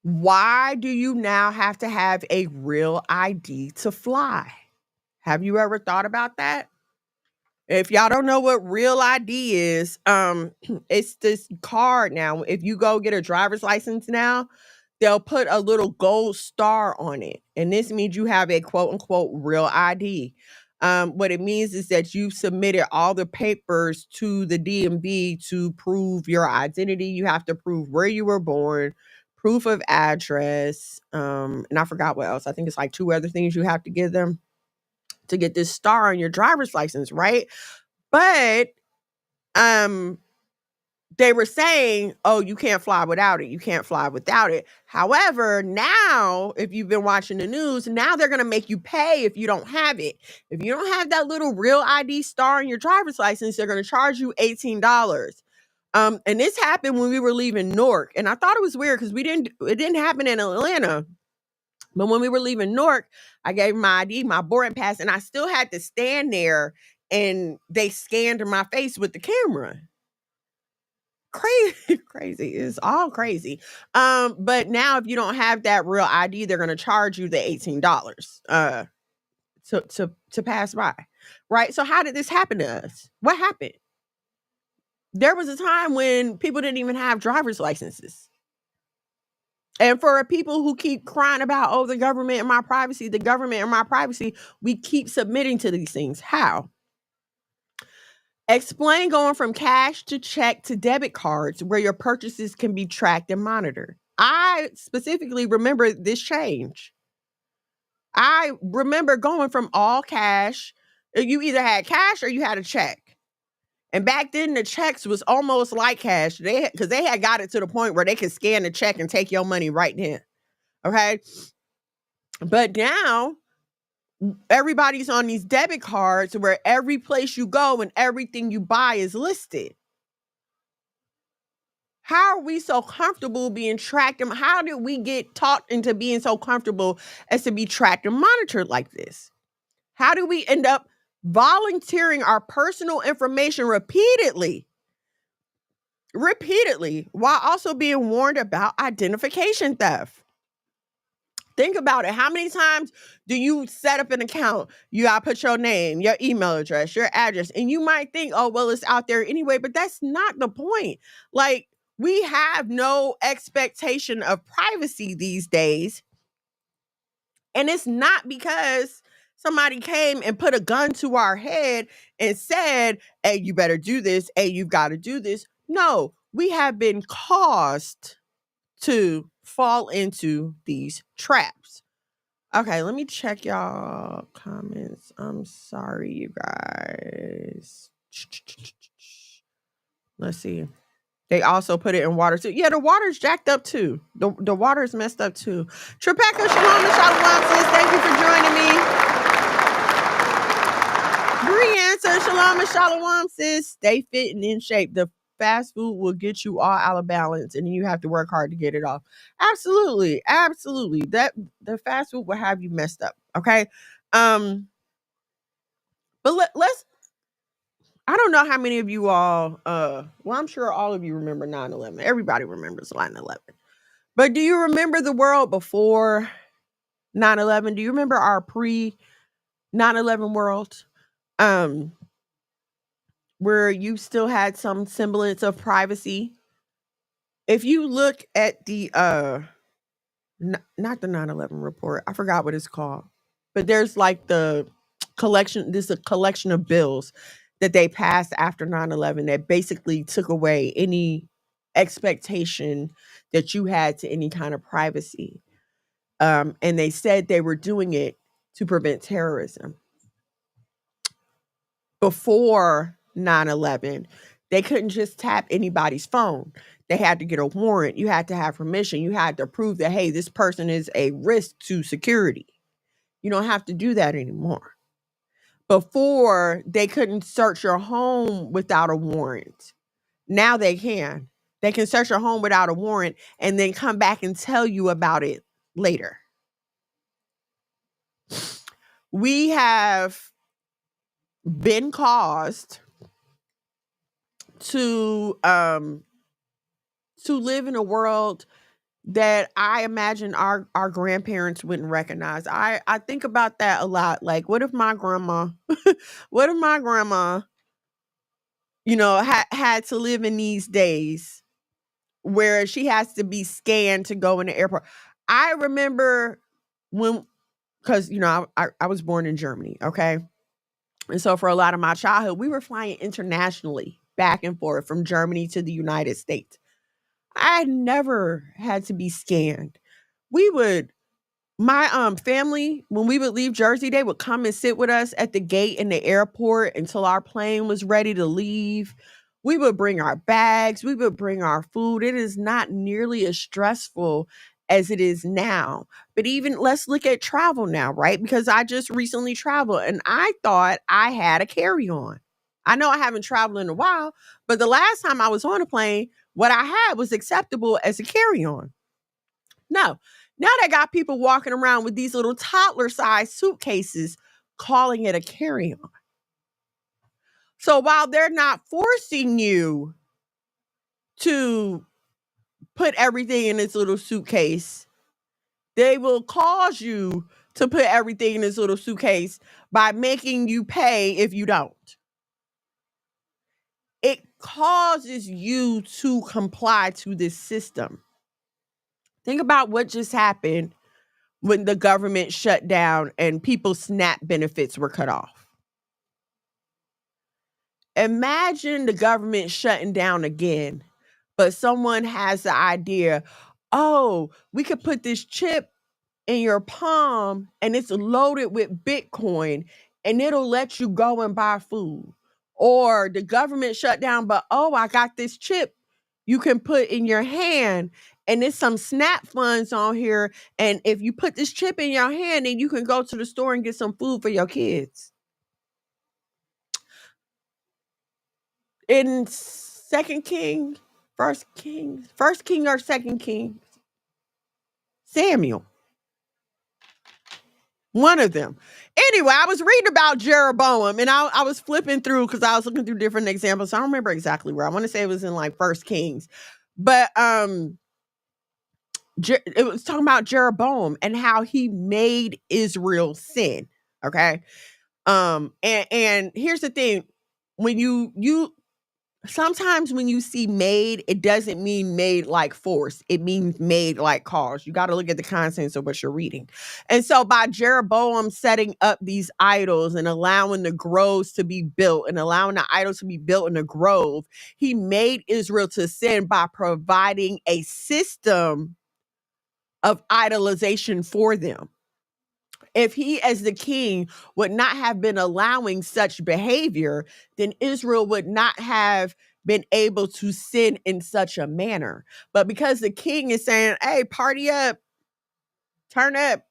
Why do you now have to have a real ID to fly? Have you ever thought about that? If y'all don't know what real ID is, it's this card now. If you go get a driver's license now, they'll put a little gold star on it. And this means you have a quote unquote real ID. What it means is that you've submitted all the papers to the DMV to prove your identity. You have to prove where you were born, proof of address, and I forgot what else. I think it's like 2 other things you have to give them to get this star on your driver's license, right? But they were saying, oh, you can't fly without it. You can't fly without it. However, now, if you've been watching the news, now they're going to make you pay if you don't have it. If you don't have that little real ID star in your driver's license, they're going to charge you $18. And this happened when we were leaving Newark. And I thought it was weird because it didn't happen in Atlanta. But when we were leaving Newark, I gave my ID, my boarding pass, and I still had to stand there and they scanned my face with the camera. Crazy. It's all crazy. But now if you don't have that real ID, they're gonna charge you the $18 to pass by. Right. So how did this happen to us? What happened? There was a time when people didn't even have driver's licenses. And for people who keep crying about, oh, the government and my privacy, we keep submitting to these things. How? Explain going from cash to check to debit cards where your purchases can be tracked and monitored. I specifically remember this change. I remember going from all cash. You either had cash or you had a check. And back then, the checks was almost like cash. Because they had got it to the point where they could scan the check and take your money right then. Okay? But now, everybody's on these debit cards where every place you go and everything you buy is listed. How are we so comfortable being tracked? And how did we get taught into being so comfortable as to be tracked and monitored like this? How do we end up volunteering our personal information repeatedly, while also being warned about identification theft? Think about it. How many times do you set up an account? You got to put your name, your email address, your address, and you might think, oh, well, it's out there anyway, but that's not the point. Like, we have no expectation of privacy these days. And it's not because somebody came and put a gun to our head and said, hey, you better do this. Hey, you've got to do this. No, we have been caused to fall into these traps. Okay, let me check y'all comments. I'm sorry, you guys. Let's see. They also put it in water too. Yeah, the water's jacked up too. The water's messed up too. Trepeka, shalom, and shalom, sis. Thank you for joining me. Brianne says, shalom and shalom, sis. Stay fit and in shape. The fast food will get you all out of balance and you have to work hard to get it off. Absolutely. That the fast food will have you messed up. Okay. But let's, I don't know how many of you all, well, I'm sure all of you remember 9/11. Everybody remembers 9/11. But do you remember the world before 9/11? Do you remember our pre-9/11 world? Where you still had some semblance of privacy. If you look at the not the 9/11 report, I forgot what it's called, but there's like the collection. This is a collection of bills that they passed after 9/11 that basically took away any expectation that you had to any kind of privacy. And they said they were doing it to prevent terrorism. Before 9/11, they couldn't just tap anybody's phone. They had to get a warrant. You had to have permission. You had to prove that, hey, this person is a risk to security. You don't have to do that anymore. Before, they couldn't search your home without a warrant. Now they can. They can search your home without a warrant and then come back and tell you about it later. We have been caused to live in a world that I imagine our grandparents wouldn't recognize. I think about that a lot. Like, what if my grandma, had to live in these days where she has to be scanned to go in the airport? I remember because I was born in Germany, okay? And so for a lot of my childhood, we were flying internationally back and forth from Germany to the United States. I never had to be scanned. My family, when we would leave Jersey, they would come and sit with us at the gate in the airport until our plane was ready to leave. We would bring our bags, we would bring our food. It is not nearly as stressful as it is now. But even let's look at travel now, right? Because I just recently traveled and I thought I had a carry-on. I know I haven't traveled in a while, but the last time I was on a plane, what I had was acceptable as a carry-on. No, now they got people walking around with these little toddler-sized suitcases calling it a carry-on. So while they're not forcing you to put everything in this little suitcase, they will cause you to put everything in this little suitcase by making you pay if you don't. It causes you to comply to this system. Think about what just happened when the government shut down and people's SNAP benefits were cut off. Imagine the government shutting down again, but someone has the idea, oh, we could put this chip in your palm and it's loaded with Bitcoin and it'll let you go and buy food. Or the government shut down, but oh, I got this chip you can put in your hand and there's some SNAP funds on here. And if you put this chip in your hand, then you can go to the store and get some food for your kids. In First King or Second King, Samuel. One of them. Anyway, I was reading about Jeroboam and I was flipping through because I was looking through different examples. I don't remember exactly where. I want to say it was in like First Kings. But it was talking about Jeroboam and how he made Israel sin. Okay. And here's the thing. When you sometimes when you see made, it doesn't mean made like force. It means made like cause. You got to look at the contents of what you're reading. And so by Jeroboam setting up these idols and allowing the groves to be built and allowing the idols to be built in the grove, he made Israel to sin by providing a system of idolization for them. If he, as the king, would not have been allowing such behavior, then Israel would not have been able to sin in such a manner. But because the king is saying, hey, party up, turn up,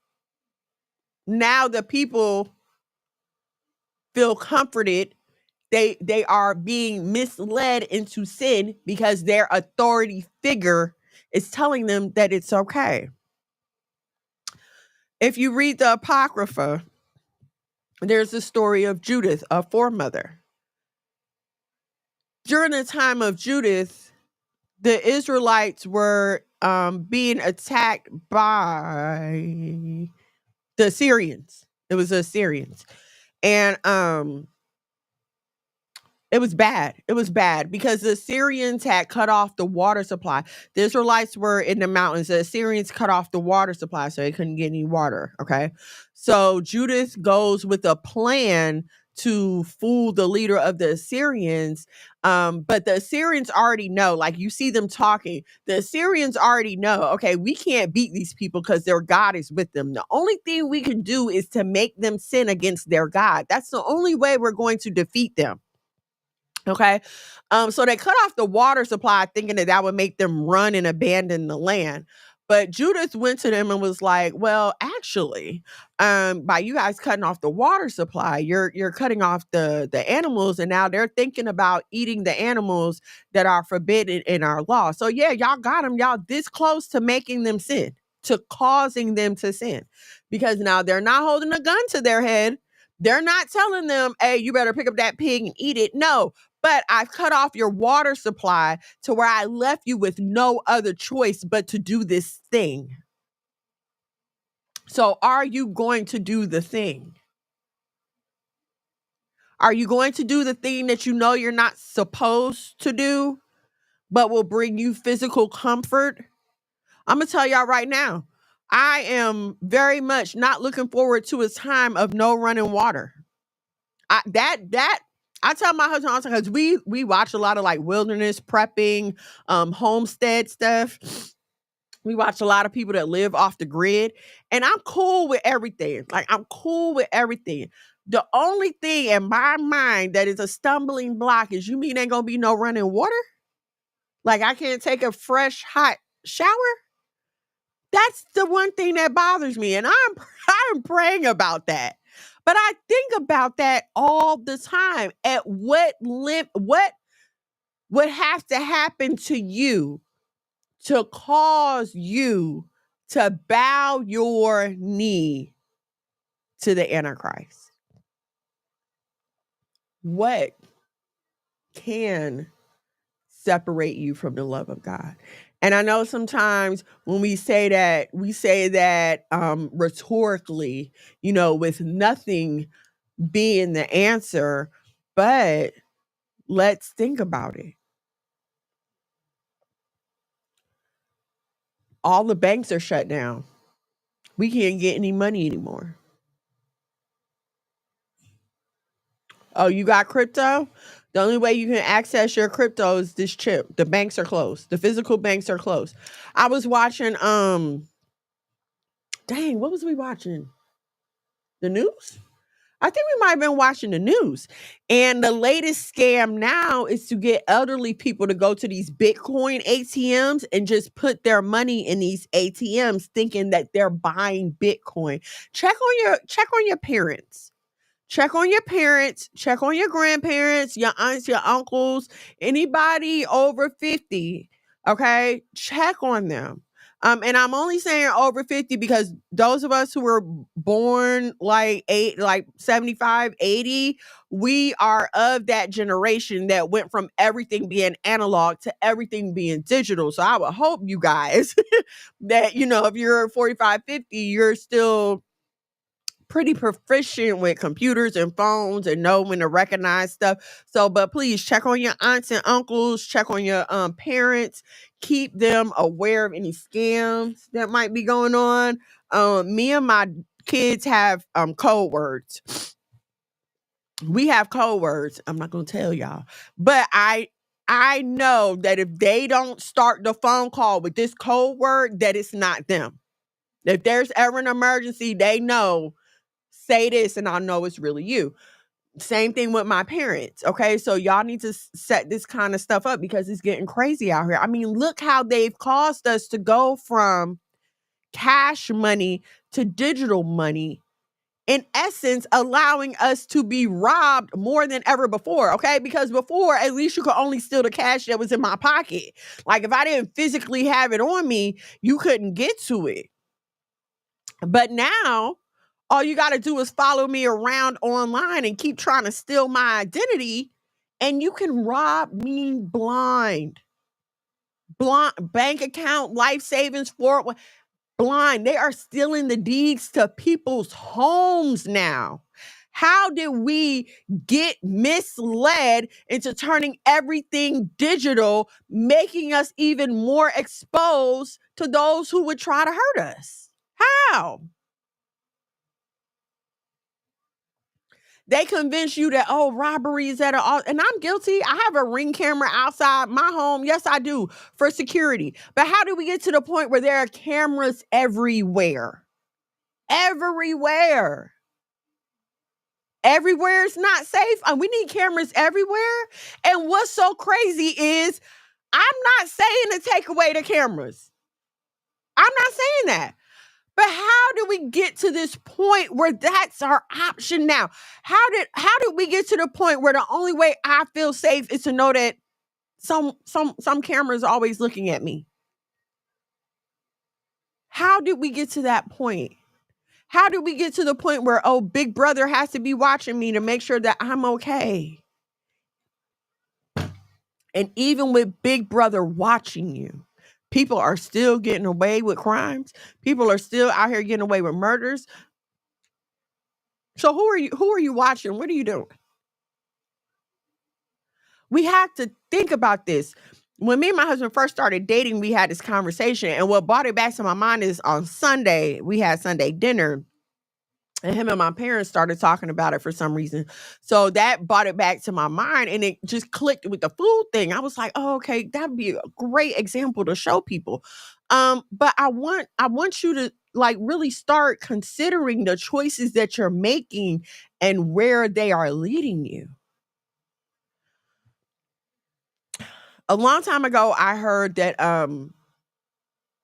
now the people feel comforted. They are being misled into sin because their authority figure is telling them that it's okay. If you read the Apocrypha, there's the story of Judith, a foremother. During the time of Judith, the Israelites were being attacked by the Assyrians. It was the Assyrians. And it was bad. It was bad because the Assyrians had cut off the water supply. The Israelites were in the mountains. The Assyrians cut off the water supply so they couldn't get any water. Okay. So Judith goes with a plan to fool the leader of the Assyrians. But the Assyrians already know, like you see them talking, the Assyrians already know, okay, we can't beat these people because their God is with them. The only thing we can do is to make them sin against their God. That's the only way we're going to defeat them. Okay. So they cut off the water supply thinking that would make them run and abandon the land. But Judith went to them and was like, well, actually, by you guys cutting off the water supply, you're cutting off the animals, and now they're thinking about eating the animals that are forbidden in our law. So yeah, y'all got them, y'all this close to making them sin, to causing them to sin. Because now they're not holding a gun to their head. They're not telling them, hey, you better pick up that pig and eat it. No. But I've cut off your water supply to where I left you with no other choice but to do this thing. So are you going to do the thing? Are you going to do the thing that you know you're not supposed to do, but will bring you physical comfort? I'm going to tell y'all right now, I am very much not looking forward to a time of no running water. I tell my husband also, because we watch a lot of like wilderness prepping, homestead stuff. We watch a lot of people that live off the grid, and I'm cool with everything. Like I'm cool with everything. The only thing in my mind that is a stumbling block is, you mean ain't gonna be no running water? Like I can't take a fresh hot shower? That's the one thing that bothers me, and I'm praying about that. But I think about that all the time. At what would have to happen to you to cause you to bow your knee to the Antichrist? What can separate you from the love of God? And I know sometimes when we say that rhetorically, with nothing being the answer, but let's think about it. All the banks are shut down. We can't get any money anymore. Oh, you got crypto? The only way you can access your crypto is this chip. The banks are closed. The physical banks are closed. I was watching, what was we watching? The news? I think we might have been watching the news. And the latest scam now is to get elderly people to go to these Bitcoin ATMs and just put their money in these ATMs thinking that they're buying Bitcoin. Check on your parents. Check on your parents, check on your grandparents, your aunts, your uncles, anybody over 50, okay? Check on them. And I'm only saying over 50 because those of us who were born like 75, 80, we are of that generation that went from everything being analog to everything being digital. So I would hope you guys that, if you're 45, 50, you're still pretty proficient with computers and phones and know when to recognize stuff. So, but please check on your aunts and uncles, check on your parents, keep them aware of any scams that might be going on. Me and my kids have code words. We have code words. I'm not gonna tell y'all, but I know that if they don't start the phone call with this code word, that it's not them. If there's ever an emergency, they know, say this and I'll know it's really you. Same thing with my parents. Okay. So y'all need to set this kind of stuff up because it's getting crazy out here. I mean, look how they've caused us to go from cash money to digital money, in essence, allowing us to be robbed more than ever before. Okay. Because before, at least you could only steal the cash that was in my pocket. Like if I didn't physically have it on me, you couldn't get to it. But now, all you got to do is follow me around online and keep trying to steal my identity, and you can rob me blind. Bank account, life savings, blind. They are stealing the deeds to people's homes now. How did we get misled into turning everything digital, making us even more exposed to those who would try to hurt us? How? They convince you that, robberies and I'm guilty. I have a Ring camera outside my home. Yes, I do, for security. But how do we get to the point where there are cameras everywhere? Everywhere. Everywhere is not safe. We need cameras everywhere. And what's so crazy is I'm not saying to take away the cameras. I'm not saying that. But how do we get to this point where that's our option now? How did we get to the point where the only way I feel safe is to know that some cameras are always looking at me? How did we get to that point? How did we get to the point where, Big Brother has to be watching me to make sure that I'm okay? And even with Big Brother watching you, people are still getting away with crimes. People are still out here getting away with murders. So who are you watching? What are you doing? We have to think about this. When me and my husband first started dating, we had this conversation. And what brought it back to my mind is on Sunday, we had Sunday dinner. And him and my parents started talking about it for some reason. So that brought it back to my mind, and it just clicked with the food thing. I was like, okay, that'd be a great example to show people. But I want you like really start considering the choices that you're making and where they are leading you. A long time ago, I heard that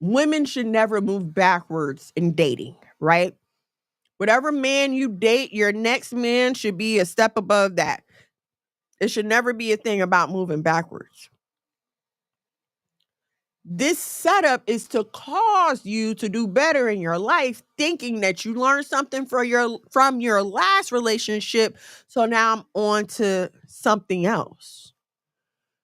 women should never move backwards in dating, right? Whatever man you date, your next man should be a step above that. It should never be a thing about moving backwards. This setup is to cause you to do better in your life, thinking that you learned something from your last relationship. So now I'm on to something else.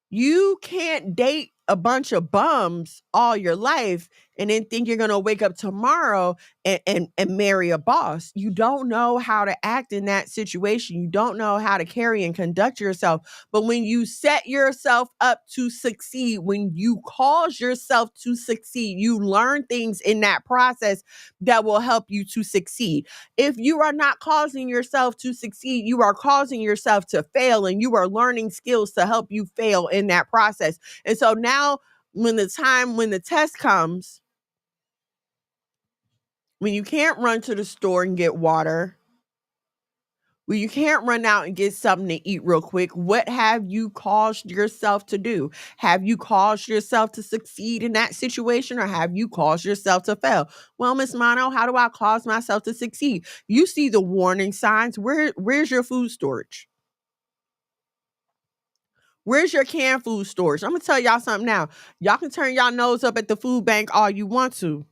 You can't date a bunch of bums all your life and then think you're going to wake up tomorrow and marry a boss. You don't know how to act in that situation. You don't know how to carry and conduct yourself. But when you set yourself up to succeed, when you cause yourself to succeed, you learn things in that process that will help you to succeed. If you are not causing yourself to succeed, you are causing yourself to fail, and you are learning skills to help you fail in that process. And so now when the test comes, when you can't run to the store and get water, when you can't run out and get something to eat real quick, what have you caused yourself to do? Have you caused yourself to succeed in that situation, or have you caused yourself to fail? Well, Miss Mono, how do I cause myself to succeed? You see the warning signs. Where's your food storage? Where's your canned food storage? I'm going to tell y'all something now. Y'all can turn y'all nose up at the food bank all you want to.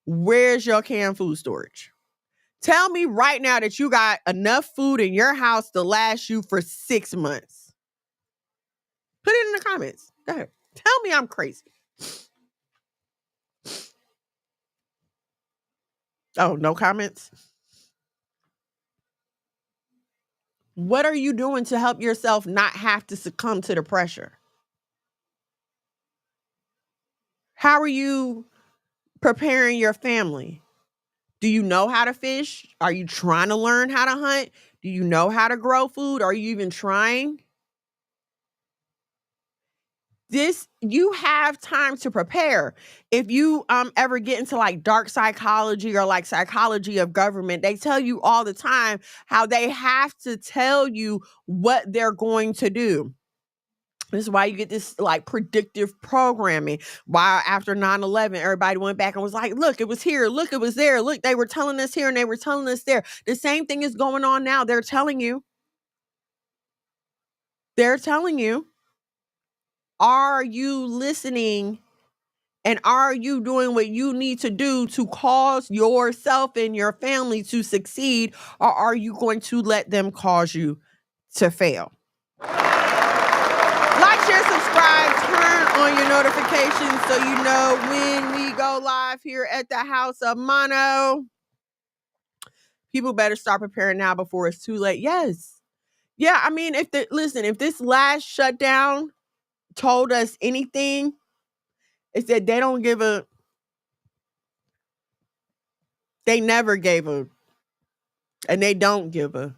Where's your canned food storage? Tell me right now that you got enough food in your house to last you for 6 months. Put it in the comments. Go ahead. Tell me I'm crazy. Oh, no comments? What are you doing to help yourself not have to succumb to the pressure? How are you preparing your family? Do you know how to fish? Are you trying to learn how to hunt? Do you know how to grow food? Are you even trying? You have time to prepare. If you ever get into like dark psychology or like psychology of government, they tell you all the time how they have to tell you what they're going to do. This is why you get this like predictive programming. Why after 9/11, everybody went back and was like, look, it was here. Look, it was there. Look, they were telling us here and they were telling us there. The same thing is going on now. They're telling you. They're telling you. Are you listening? And are you doing what you need to do to cause yourself and your family to succeed? Or are you going to let them cause you to fail? Like, share, subscribe, turn on your notifications so you know when we go live here at the House of Mono. People better start preparing now before it's too late. Yes. Yeah, I mean, if this last shutdown told us anything, it's that they never gave a, and they don't give a.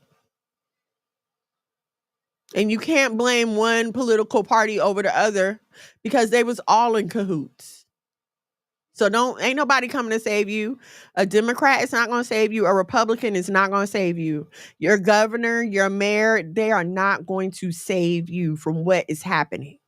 And you can't blame one political party over the other because they was all in cahoots. So ain't nobody coming to save you. A Democrat is not going to save you. A Republican is not going to save you. Your governor, your mayor, they are not going to save you from what is happening.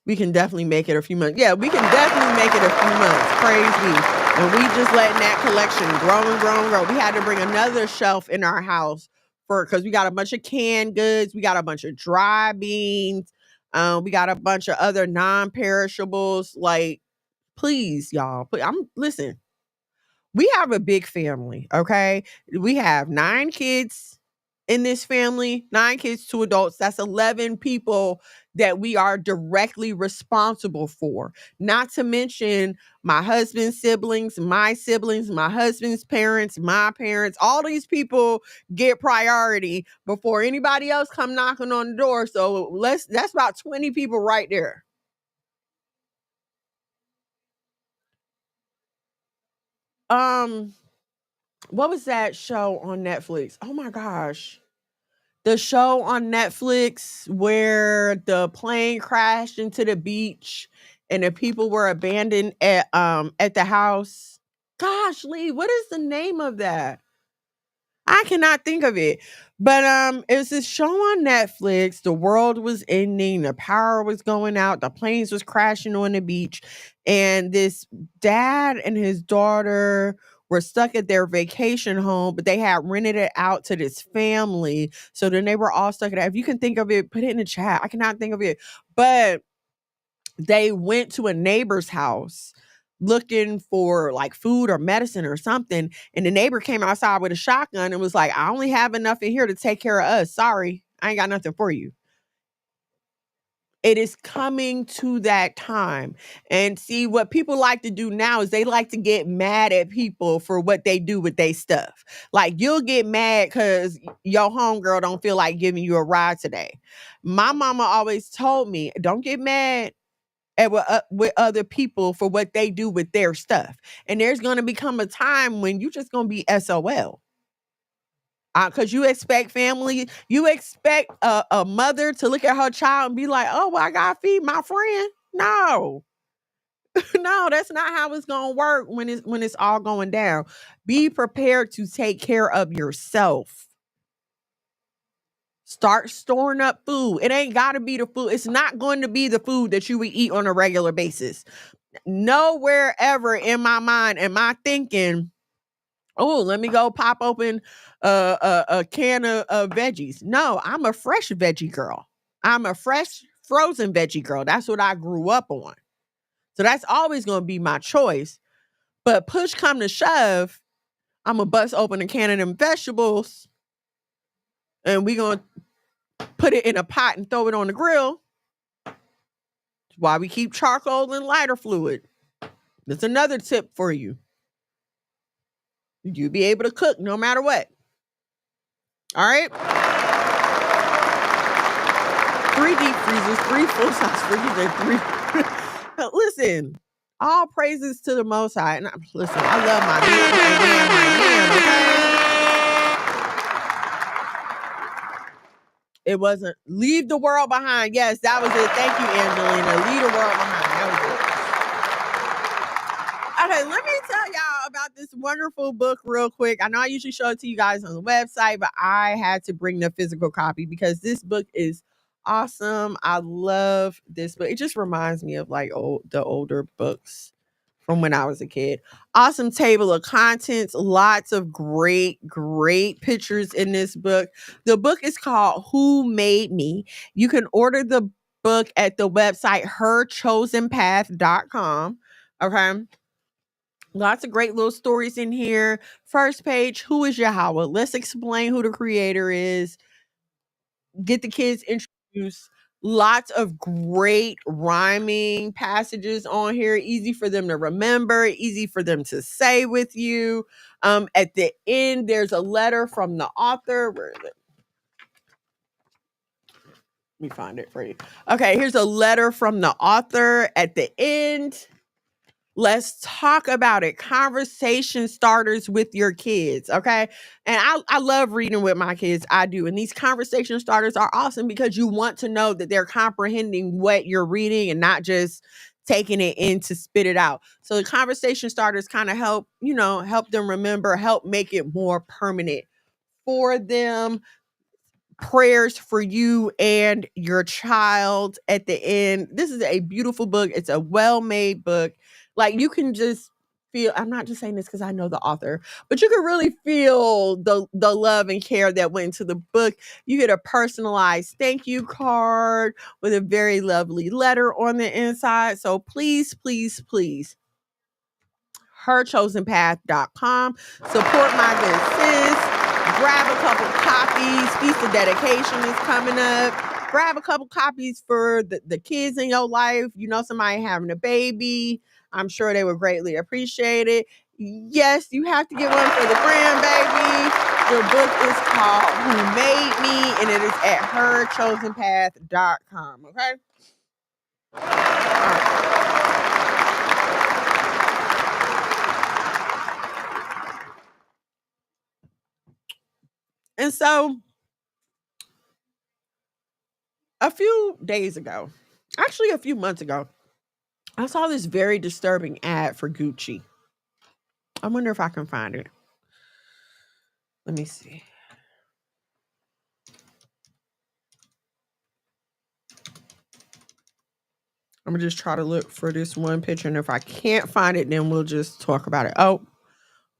We can definitely make it a few months. Yeah, we can definitely make it a few months. Praise be. And we just letting that collection grow and grow and grow. We had to bring another shelf in our house because we got a bunch of canned goods. We got a bunch of dry beans. We got a bunch of other non-perishables. Like, please, y'all. Listen. We have a big family, okay? We have 9 kids in this family, 9 kids, 2 adults. That's 11 people that we are directly responsible for. Not to mention my husband's siblings, my husband's parents, my parents. All these people get priority before anybody else come knocking on the door. So that's about 20 people right there. What was that show on Netflix? Oh my gosh. The show on Netflix where the plane crashed into the beach and the people were abandoned at the house. Gosh, Lee, what is the name of that? I cannot think of it. But it was this show on Netflix. The world was ending, the power was going out, the planes was crashing on the beach, and this dad and his daughter were stuck at their vacation home, but they had rented it out to this family. So then they were all stuck at it. If you can think of it, put it in the chat. I cannot think of it. But they went to a neighbor's house looking for like food or medicine or something, and the neighbor came outside with a shotgun and was like, I only have enough in here to take care of us. Sorry, I ain't got nothing for you. It is coming to that time. And see, what people like to do now is they like to get mad at people for what they do with their stuff. Like, you'll get mad because your homegirl don't feel like giving you a ride today. My mama always told me, don't get mad and with other people for what they do with their stuff. And there's going to become a time when you just going to be SOL. Because you expect family, you expect a mother to look at her child and be like, oh, well, I got to feed my friend. No. No, that's not how it's going to work when it's all going down. Be prepared to take care of yourself. Start storing up food. It ain't got to be the food. It's not going to be the food that you would eat on a regular basis. Nowhere ever in my mind am I thinking, oh, let me go pop open a can of veggies. No, I'm a fresh veggie girl. I'm a fresh frozen veggie girl. That's what I grew up on. So that's always going to be my choice. But push come to shove, I'm going to bust open a can of them vegetables and we going to put it in a pot and throw it on the grill. While we keep charcoal and lighter fluid. That's another tip for you. You'll be able to cook no matter what. All right? 3 deep freezers, 3 full-size fridges, and 3... Listen, all praises to the Most High. And listen, I love my man and man, my man, okay? It wasn't leave the world behind. Yes, that was it. Thank you, Angelina. Leave the world behind. That was it. Okay, let me tell y'all about this wonderful book real quick. I know I usually show it to you guys on the website, but I had to bring the physical copy because this book is awesome. I love this book. It just reminds me of like the older books from when I was a kid. Awesome table of contents, lots of great pictures in this book. The book is called Who Made Me? You can order the book at the website herchosenpath.com. Okay. Lots of great little stories in here. First page, who is Yahweh? Let's explain who the creator is. Get the kids introduced. Lots of great rhyming passages on here. Easy for them to remember. Easy for them to say with you. At the end, there's a letter from the author. Where is it? Let me find it for you. Okay, here's a letter from the author at the end. Let's talk about it. Conversation starters with your kids, okay? And I love reading with my kids. I do. And these conversation starters are awesome because you want to know that they're comprehending what you're reading and not just taking it in to spit it out. So the conversation starters kind of help them remember, help make it more permanent for them. Prayers for you and your child at the end. This is a beautiful book. It's a well-made book. Like, you can just feel, I'm not just saying this because I know the author, but you can really feel the love and care that went into the book. You get a personalized thank you card with a very lovely letter on the inside. So please, herchosenpath.com. Support my good sis. Grab a couple copies. Feast of Dedication is coming up. Grab a couple copies for the kids in your life. You know somebody having a baby. I'm sure they would greatly appreciate it. Yes, you have to get one for the grandbaby. The book is called Who Made Me, and it is at herchosenpath.com. Okay? All right. And so a few days ago, actually a few months ago, I saw this very disturbing ad for Gucci. I wonder if I can find it. Let me see. I'm gonna just try to look for this one picture, and if I can't find it, then we'll just talk about it. Oh,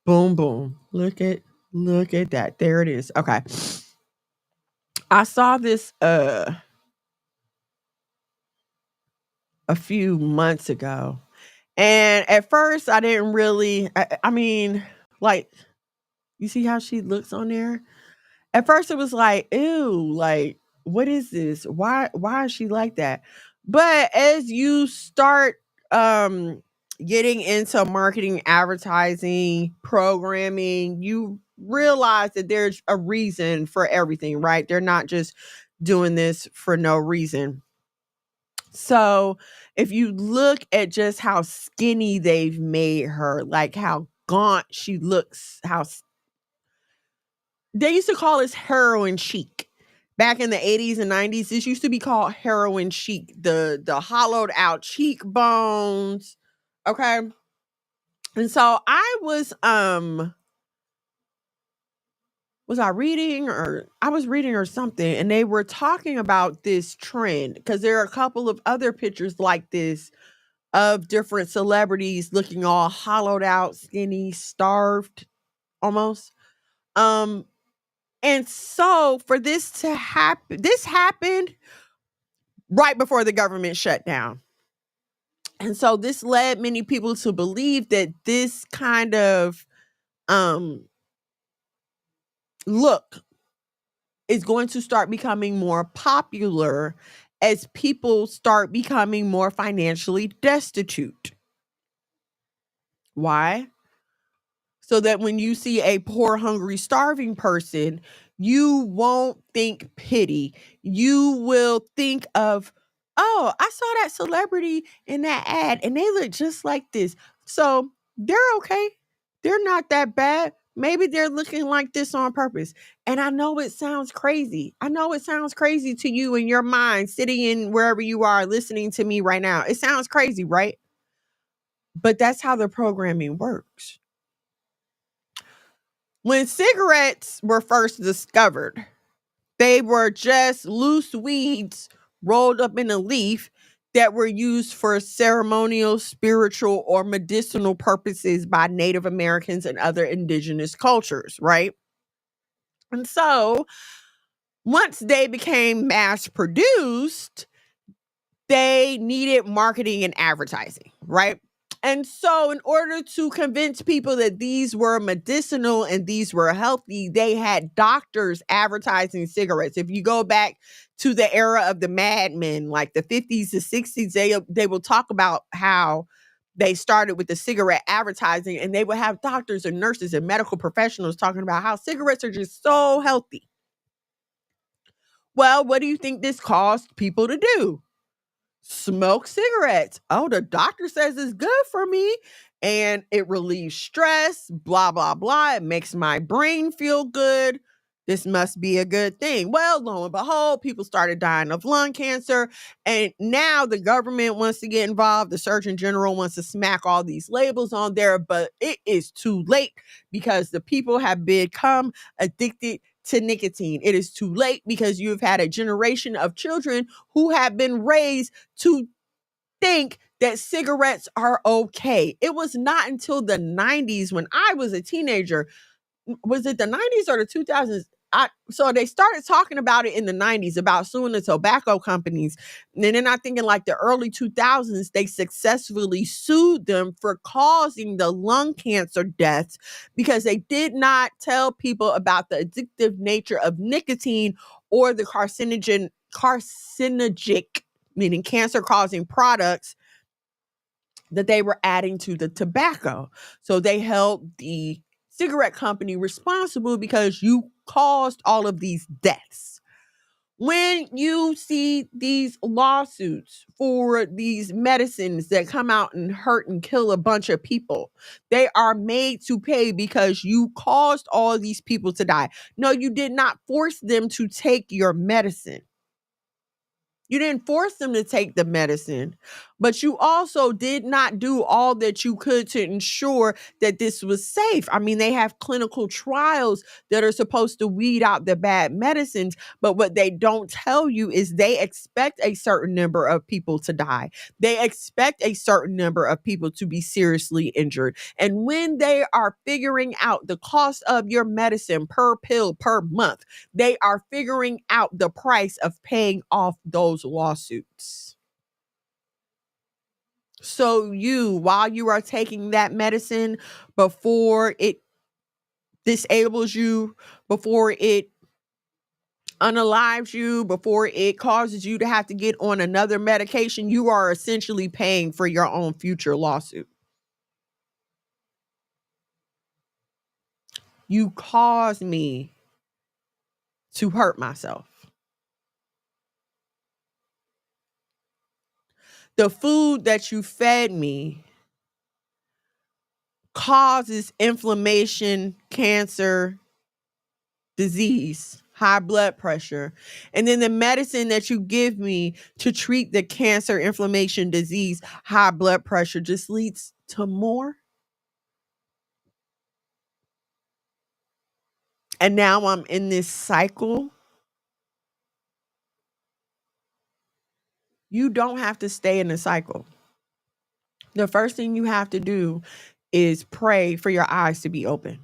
boom, boom. Look at that. There it is. Okay. I saw this a few months ago. And at first I didn't really I mean, like, you see how she looks on there? At first it was like, ew, like, what is this? Why is she like that? But as you start getting into marketing, advertising, programming, you realize that there's a reason for everything, right? They're not just doing this for no reason. So if you look at just how skinny they've made her, like how gaunt she looks, they used to call this heroin chic. Back in the 80s and 90s, this used to be called heroin chic. The hollowed out cheekbones. Okay. And so I was I reading or something, and they were talking about this trend because there are a couple of other pictures like this of different celebrities looking all hollowed out, skinny, starved almost. And so for this to happen, this happened right before the government shut down. And so this led many people to believe that this kind of look is going to start becoming more popular as people start becoming more financially destitute. Why? So that when you see a poor, hungry, starving person, you won't think pity. You will think of, oh, I saw that celebrity in that ad and they look just like this. So they're okay. They're not that bad. Maybe they're looking like this on purpose. And I know it sounds crazy. I know it sounds crazy to you in your mind, sitting in wherever you are listening to me right now. It sounds crazy, right? But that's how the programming works. When cigarettes were first discovered, they were just loose weeds rolled up in a leaf that were used for ceremonial, spiritual, or medicinal purposes by Native Americans and other indigenous cultures, right? And so once they became mass produced, they needed marketing and advertising, right? And so, in order to convince people that these were medicinal and these were healthy, they had doctors advertising cigarettes. If you go back to the era of the Mad Men, like the 50s to 60s, they will talk about how they started with the cigarette advertising, and they would have doctors and nurses and medical professionals talking about how cigarettes are just so healthy. Well, what do you think this caused people to do? Smoke cigarettes. Oh, the doctor says it's good for me and it relieves stress, blah, blah, blah. It makes my brain feel good. This must be a good thing. Well, lo and behold, people started dying of lung cancer. And now the government wants to get involved. The Surgeon General wants to smack all these labels on there, but it is too late because the people have become addicted to nicotine. It is too late because you've had a generation of children who have been raised to think that cigarettes are okay. It was not until the 90s when I was a teenager. Was it the 90s or the 2000s? So they started talking about it in the 90s about suing the tobacco companies. And then I think in like the early 2000s, they successfully sued them for causing the lung cancer deaths because they did not tell people about the addictive nature of nicotine or the carcinogenic, meaning cancer causing products that they were adding to the tobacco. So they held the cigarette company responsible because you caused all of these deaths. When you see these lawsuits for these medicines that come out and hurt and kill a bunch of people, they are made to pay because you caused all these people to die. No, you did not force them to take your medicine. You didn't force them to take the medicine, but you also did not do all that you could to ensure that this was safe. I mean, they have clinical trials that are supposed to weed out the bad medicines, but what they don't tell you is they expect a certain number of people to die. They expect a certain number of people to be seriously injured. And when they are figuring out the cost of your medicine per pill per month, they are figuring out the price of paying off those lawsuits. So while you are taking that medicine, before it disables you, before it unalives you, before it causes you to have to get on another medication, you are essentially paying for your own future lawsuit. You caused me to hurt myself. The food that you fed me causes inflammation, cancer, disease, high blood pressure. And then the medicine that you give me to treat the cancer, inflammation, disease, high blood pressure just leads to more. And now I'm in this cycle. You don't have to stay in the cycle. The first thing you have to do is pray for your eyes to be open.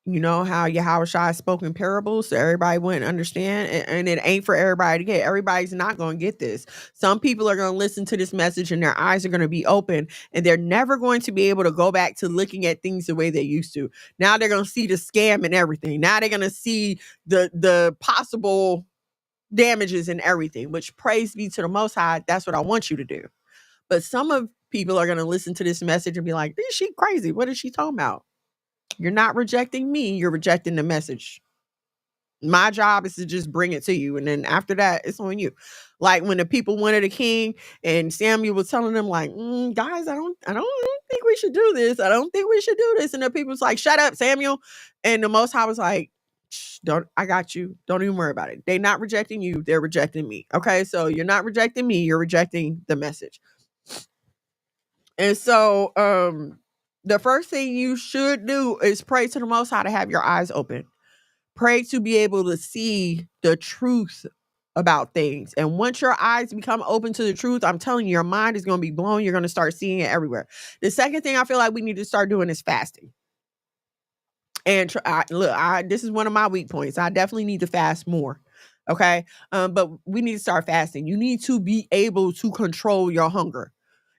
You know how Yahushua spoke in parables so everybody wouldn't understand, and it ain't for everybody to get. Everybody's not going to get this. Some people are going to listen to this message and their eyes are going to be open, and they're never going to be able to go back to looking at things the way they used to. Now they're going to see the scam and everything. Now they're going to see the possible damages and everything, which praise be to the Most High. That's what I want you to do. But some of people are going to listen to this message and be like, is she crazy? What is she talking about? You're not rejecting me. You're rejecting the message. My job is to just bring it to you. And then after that, it's on you. Like when the people wanted a king and Samuel was telling them like, guys, I don't think we should do this. I don't think we should do this. And the people was like, shut up, Samuel. And the Most High was like, I got you. Don't even worry about it. They're not rejecting you. They're rejecting me. Okay. So you're not rejecting me. You're rejecting the message. And so, the first thing you should do is pray to the Most High to have your eyes open. Pray to be able to see the truth about things. And once your eyes become open to the truth, I'm telling you, your mind is going to be blown. You're going to start seeing it everywhere. The second thing I feel like we need to start doing is fasting. And this is one of my weak points. I definitely need to fast more. Okay. But we need to start fasting. You need to be able to control your hunger.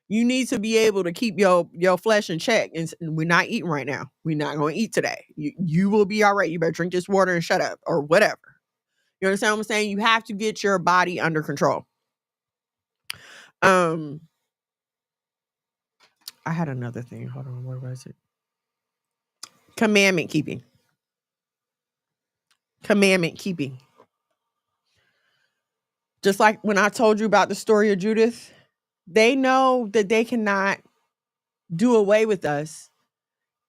You need to be able to keep your flesh in check. And we're not eating right now. We're not going to eat today. You will be all right. You better drink this water and shut up or whatever. You understand what I'm saying? You have to get your body under control. I had another thing. Hold on. Where was it? Commandment keeping. Commandment keeping. Just like when I told you about the story of Judith, they know that they cannot do away with us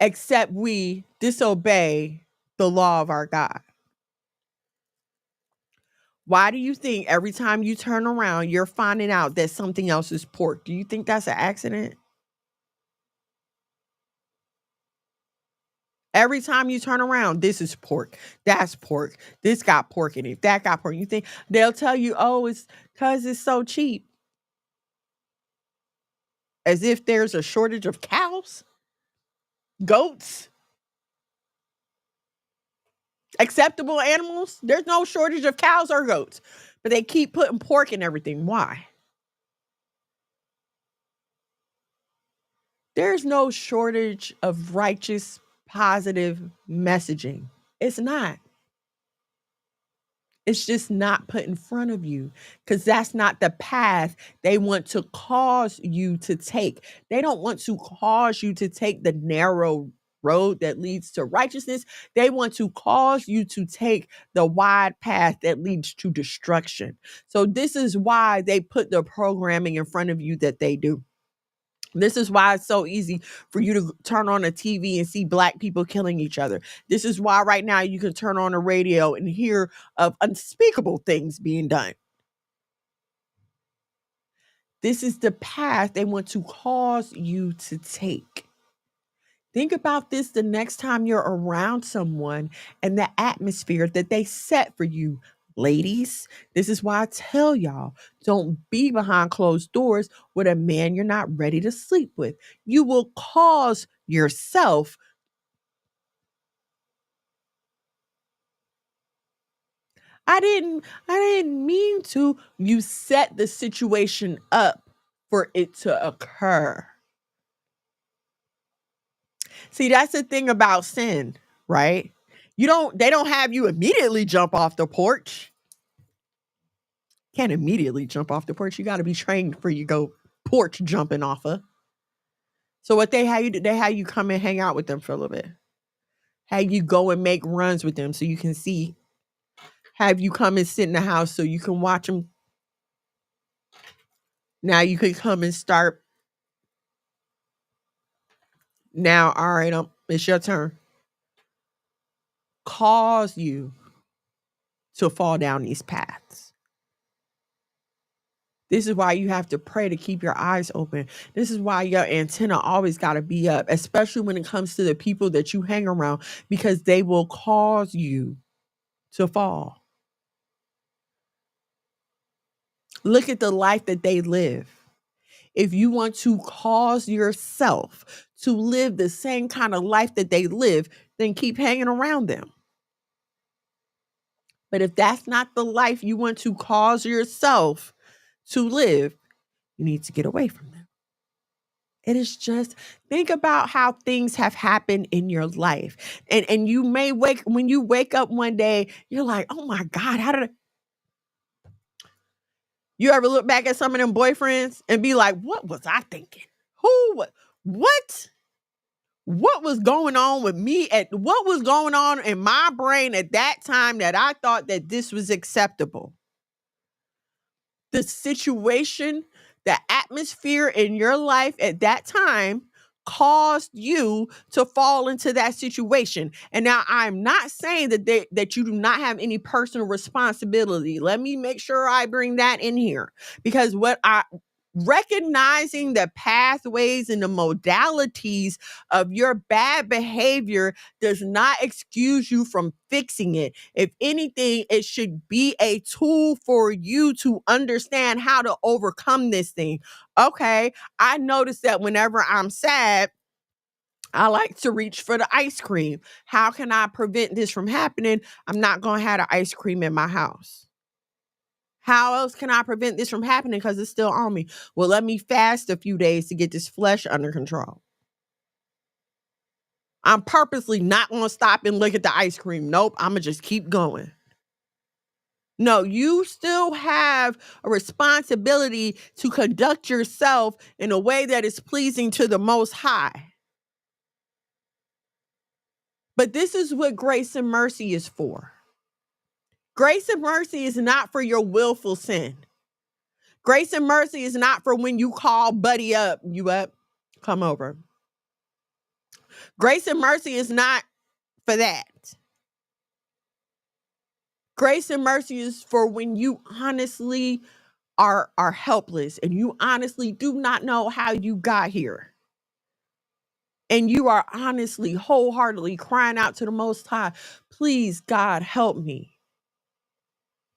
except we disobey the law of our God. Why do you think every time you turn around, you're finding out that something else is pork? Do you think that's an accident? Every time you turn around, this is pork. That's pork. This got pork in it. That got pork. You think they'll tell you, oh, it's because it's so cheap. As if there's a shortage of cows, goats, acceptable animals. There's no shortage of cows or goats, but they keep putting pork in everything. Why? There's no shortage of righteous, positive messaging. It's not. It's just not put in front of you because that's not the path they want to cause you to take. They don't want to cause you to take the narrow road that leads to righteousness. They want to cause you to take the wide path that leads to destruction. So this is why they put the programming in front of you that they do. This is why it's so easy for you to turn on a TV and see black people killing each other. This is why right now you can turn on a radio and hear of unspeakable things being done. This is the path they want to cause you to take. Think about this the next time you're around someone and the atmosphere that they set for you. Ladies, this is why I tell y'all, don't be behind closed doors with a man you're not ready to sleep with. You will cause yourself. I didn't mean to. You set the situation up for it to occur. See, that's the thing about sin, right? They don't have you immediately jump off the porch. Can't immediately jump off the porch. You got to be trained before you go porch jumping off of. So what they have you do, they have you come and hang out with them for a little bit. Have you go and make runs with them so you can see. Have you come and sit in the house so you can watch them. Now you can come and start. Now, all right, it's your turn. Cause you to fall down these paths. This is why you have to pray to keep your eyes open. This is why your antenna always got to be up, especially when it comes to the people that you hang around, because they will cause you to fall. Look at the life that they live. If you want to cause yourself to live the same kind of life that they live, then keep hanging around them. But if that's not the life you want to cause yourself to live, you need to get away from them. It is just, think about how things have happened in your life. And you may when you wake up one day, you're like, oh my God, how did you ever look back at some of them boyfriends and be like, what was I thinking? What was going on with me? What was going on in my brain at that time that I thought that this was acceptable? The situation, the atmosphere in your life at that time caused you to fall into that situation. And now I'm not saying that you do not have any personal responsibility. Let me make sure I bring that in here, because recognizing the pathways and the modalities of your bad behavior does not excuse you from fixing it. If anything, it should be a tool for you to understand how to overcome this thing. Okay, I noticed that whenever I'm sad, I like to reach for the ice cream. How can I prevent this from happening? I'm not going to have the ice cream in my house. How else can I prevent this from happening? Because it's still on me. Well, let me fast a few days to get this flesh under control. I'm purposely not going to stop and look at the ice cream. Nope, I'm going to just keep going. No, you still have a responsibility to conduct yourself in a way that is pleasing to the Most High. But this is what grace and mercy is for. Grace and mercy is not for your willful sin. Grace and mercy is not for when you call buddy up. You up? Come over. Grace and mercy is not for that. Grace and mercy is for when you honestly are helpless and you honestly do not know how you got here. And you are honestly, wholeheartedly crying out to the Most High, please, God, help me.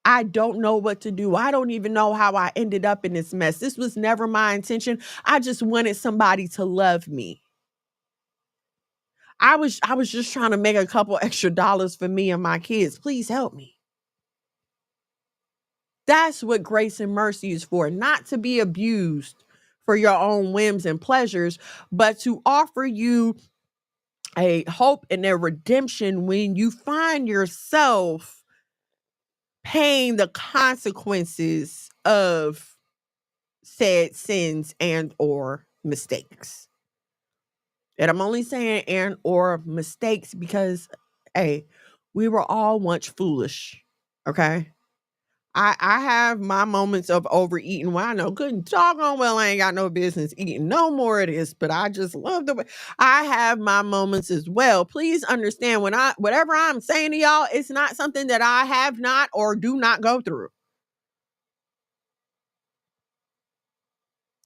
I don't know what to do. I don't even know how I ended up in this mess. This was never my intention. I just wanted somebody to love me. I was just trying to make a couple extra dollars for me and my kids. Please help me. That's what grace and mercy is for, not to be abused for your own whims and pleasures, but to offer you a hope and a redemption when you find yourself paying the consequences of said sins and or mistakes. And I'm only saying and or mistakes because, hey, we were all once foolish, okay? I have my moments of overeating where I know good doggone well I ain't got no business eating no more of this, but I just love the way I have my moments as well. Please understand whatever I'm saying to y'all, it's not something that I have not or do not go through.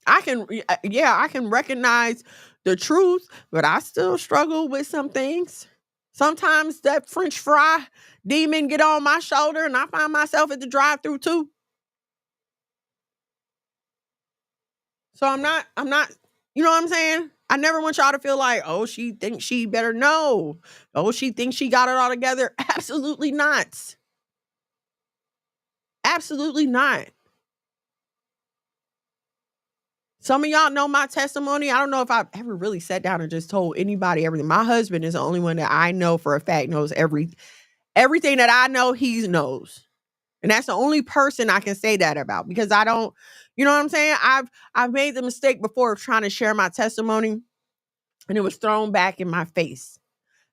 I can recognize the truth, but I still struggle with some things. Sometimes that French fry demon get on my shoulder and I find myself at the drive-thru too. So I'm not, you know what I'm saying? I never want y'all to feel like, oh, she thinks she better know. Oh, she thinks she got it all together. Absolutely not. Absolutely not. Some of y'all know my testimony. I don't know if I've ever really sat down and just told anybody everything. My husband is the only one that I know for a fact knows everything that I know, he knows. And that's the only person I can say that about, because I don't, you know what I'm saying? I've made the mistake before of trying to share my testimony and it was thrown back in my face.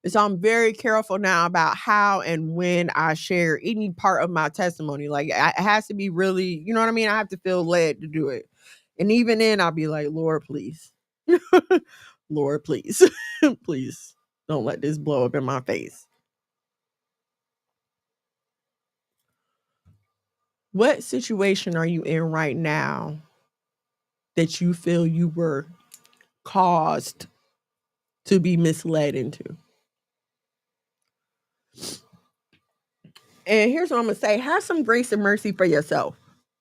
And so I'm very careful now about how and when I share any part of my testimony. Like it has to be really, you know what I mean? I have to feel led to do it. And even then I'll be like, Lord, please. Lord, please. Please don't let this blow up in my face. What situation are you in right now that you feel you were caused to be misled into? And here's what I'm going to say. Have some grace and mercy for yourself.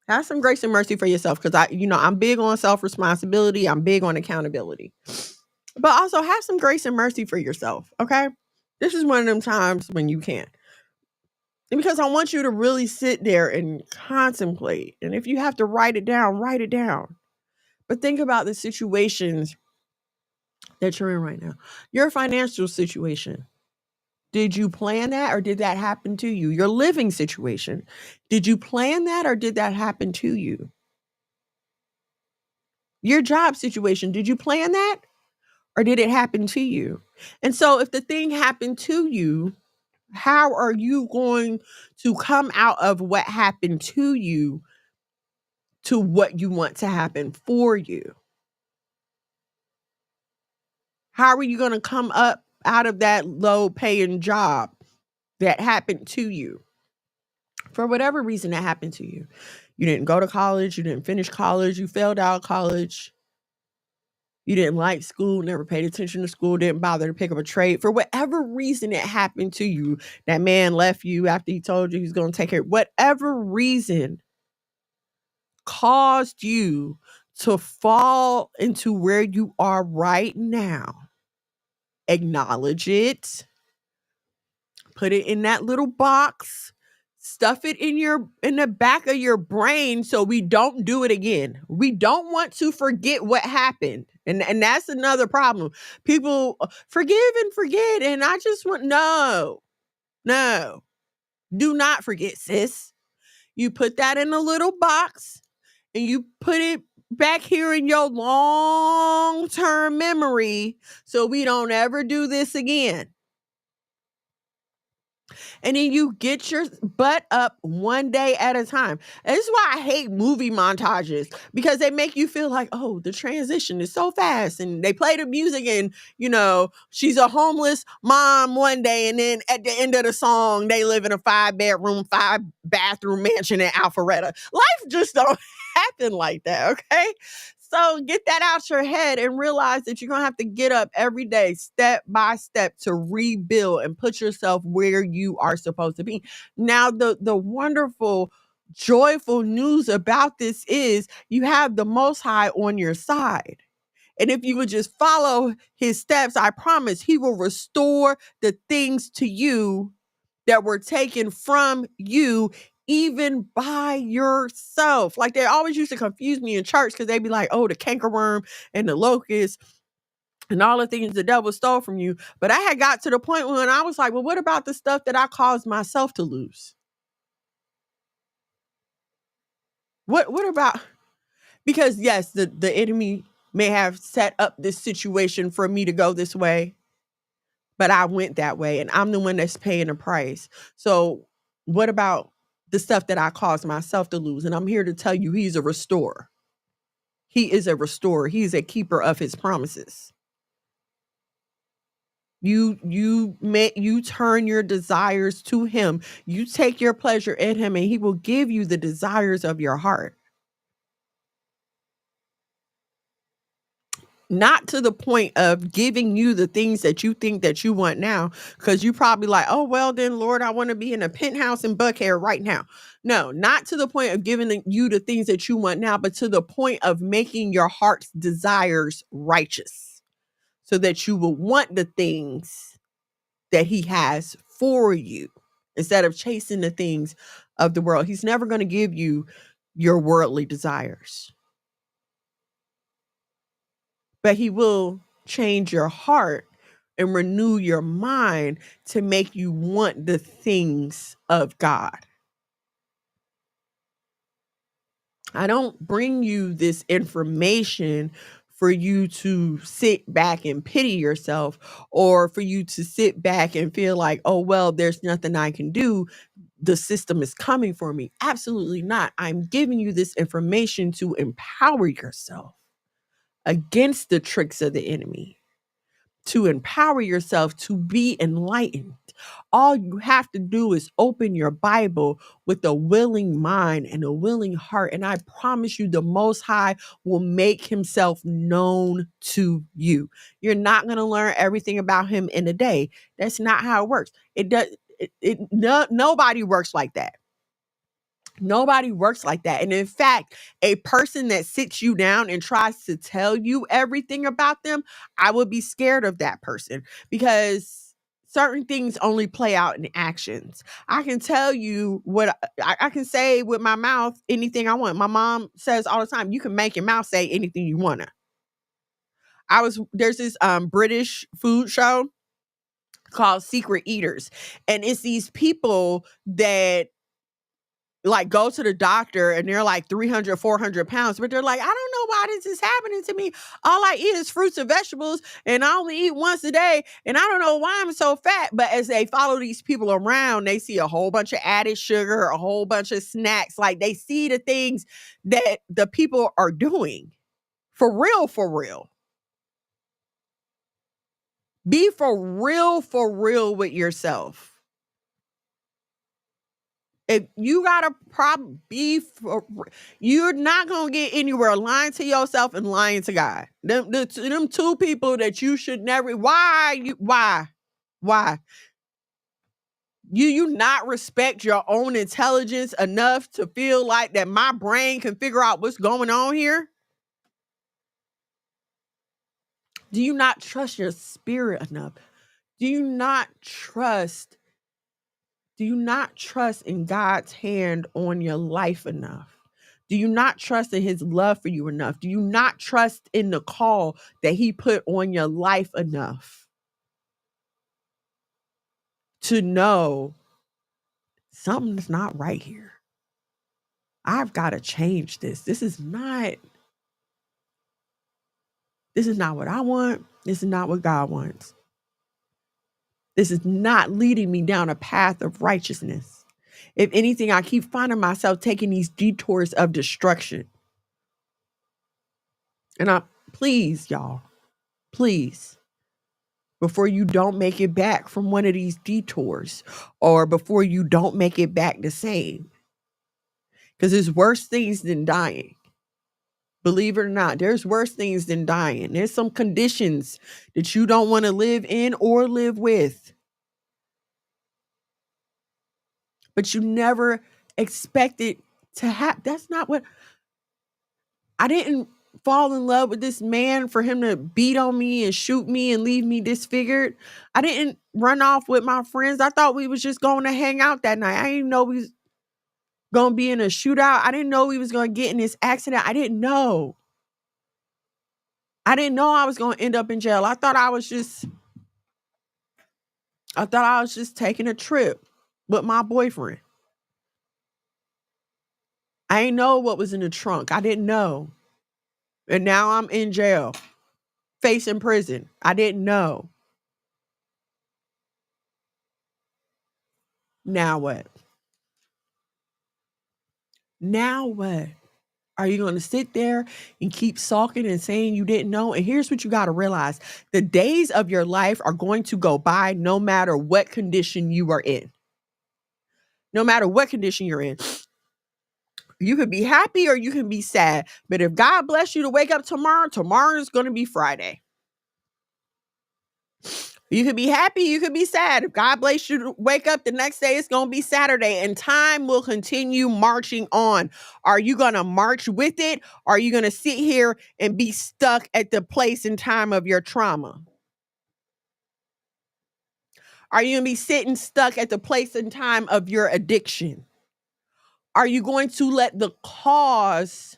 Have some grace and mercy for yourself, because I'm big on self-responsibility. I'm big on accountability. But also have some grace and mercy for yourself, okay? This is one of them times when you can't. And because I want you to really sit there and contemplate. And if you have to write it down, write it down. But think about the situations that you're in right now. Your financial situation. Did you plan that or did that happen to you? Your living situation. Did you plan that or did that happen to you? Your job situation. Did you plan that or did it happen to you? And so if the thing happened to you, how are you going to come out of what happened to you to what you want to happen for you? How are you going to come up out of that low paying job that happened to you? For whatever reason that happened to you. You didn't go to college. You didn't finish college. You failed out of college. You didn't like school, never paid attention to school, didn't bother to pick up a trade. For whatever reason it happened to you, that man left you after he told you he's going to take care. Whatever reason caused you to fall into where you are right now, acknowledge it. Put it in that little box. Stuff it in the back of your brain so we don't do it again. We don't want to forget what happened. And that's another problem. People forgive and forget. And I just want, no, do not forget, sis. You put that in a little box and you put it back here in your long-term memory so we don't ever do this again. And then you get your butt up one day at a time. And this is why I hate movie montages, because they make you feel like, oh, the transition is so fast. And they play the music and, she's a homeless mom one day. And then at the end of the song, they live in a 5-bedroom, 5-bathroom mansion in Alpharetta. Life just don't happen like that, okay? So get that out your head and realize that you're going to have to get up every day, step by step, to rebuild and put yourself where you are supposed to be. Now, the wonderful, joyful news about this is you have the Most High on your side. And if you would just follow his steps, I promise he will restore the things to you that were taken from you, even by yourself. Like, they always used to confuse me in church because they'd be like, oh, the cankerworm and the locust and all the things the devil stole from you. But I had got to the point when I was like, well, what about the stuff that I caused myself to lose? What about, because yes, the enemy may have set up this situation for me to go this way, but I went that way and I'm the one that's paying the price. So what about the stuff that I caused myself to lose? And I'm here to tell you, he's a restorer. He is a restorer. He's a keeper of his promises. You turn your desires to him. You take your pleasure in him and he will give you the desires of your heart. Not to the point of giving you the things that you think that you want now, because you probably like, oh, well, then, Lord, I want to be in a penthouse in Buckhead right now. No, not to the point of giving you the things that you want now, but to the point of making your heart's desires righteous so that you will want the things that he has for you instead of chasing the things of the world. He's never going to give you your worldly desires, but he will change your heart and renew your mind to make you want the things of God. I don't bring you this information for you to sit back and pity yourself, or for you to sit back and feel like, oh, well, there's nothing I can do. The system is coming for me. Absolutely not. I'm giving you this information to empower yourself against the tricks of the enemy, to empower yourself to be enlightened. All you have to do is open your Bible with a willing mind and a willing heart. And I promise you, the Most High will make himself known to you. You're not going to learn everything about him in a day. That's not how it works. Nobody works like that. Nobody works like that. And in fact, a person that sits you down and tries to tell you everything about them, I would be scared of that person, because certain things only play out in actions. I can tell you what I can say with my mouth, anything I want. My mom says all the time, you can make your mouth say anything you want to. There's this British food show called Secret Eaters. And it's these people that like go to the doctor and they're like 300, 400 pounds, but they're like, I don't know why this is happening to me. All I eat is fruits and vegetables and I only eat once a day. And I don't know why I'm so fat. But as they follow these people around, they see a whole bunch of added sugar, a whole bunch of snacks. Like they see the things that the people are doing. For real, for real. Be for real with yourself. If you got a problem, you're not going to get anywhere lying to yourself and lying to God. Them two people that you should never, why? You not respect your own intelligence enough to feel like that my brain can figure out what's going on here? Do you not trust your spirit enough? Do you not trust in God's hand on your life enough? Do you not trust in his love for you enough? Do you not trust in the call that he put on your life enough to know something's not right here? I've got to change this. This is not what I want. This is not what God wants. This is not leading me down a path of righteousness. If anything, I keep finding myself taking these detours of destruction. And please, y'all, please, before you don't make it back from one of these detours, or before you don't make it back the same, because there's worse things than dying. Believe it or not, there's worse things than dying. There's some conditions that you don't want to live in or live with. But you never expect it to happen. That's not what... I didn't fall in love with this man for him to beat on me and shoot me and leave me disfigured. I didn't run off with my friends. I thought we was just going to hang out that night. I didn't know we was going to be in a shootout. I didn't know we was going to get in this accident. I didn't know I was going to end up in jail. I thought I was just taking a trip with my boyfriend. I didn't know what was in the trunk. I didn't know. And now I'm in jail, facing prison. I didn't know. Now what? Now what? Are you going to sit there and keep sulking and saying you didn't know? And here's what you got to realize. The days of your life are going to go by no matter what condition you are in. No matter what condition you're in. You could be happy or you can be sad. But if God bless you to wake up tomorrow, tomorrow is going to be Friday. You could be happy, you could be sad. If God bless you to wake up the next day, it's going to be Saturday, and time will continue marching on. Are you going to march with it? Or are you going to sit here and be stuck at the place and time of your trauma? Are you going to be sitting stuck at the place and time of your addiction? Are you going to let the cause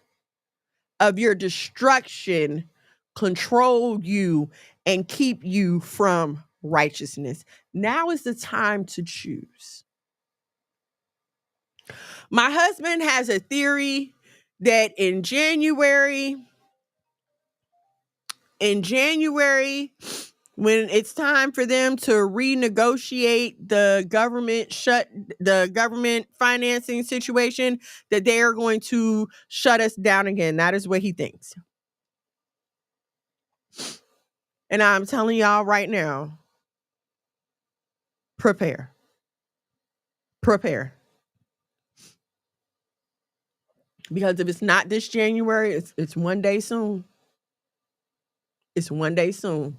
of your destruction control you and keep you from righteousness? Now is the time to choose. My husband has a theory that in January, when it's time for them to renegotiate the government financing situation, that they are going to shut us down again. That is what he thinks. And I'm telling y'all right now, prepare. Because if it's not this January, it's one day soon. It's one day soon.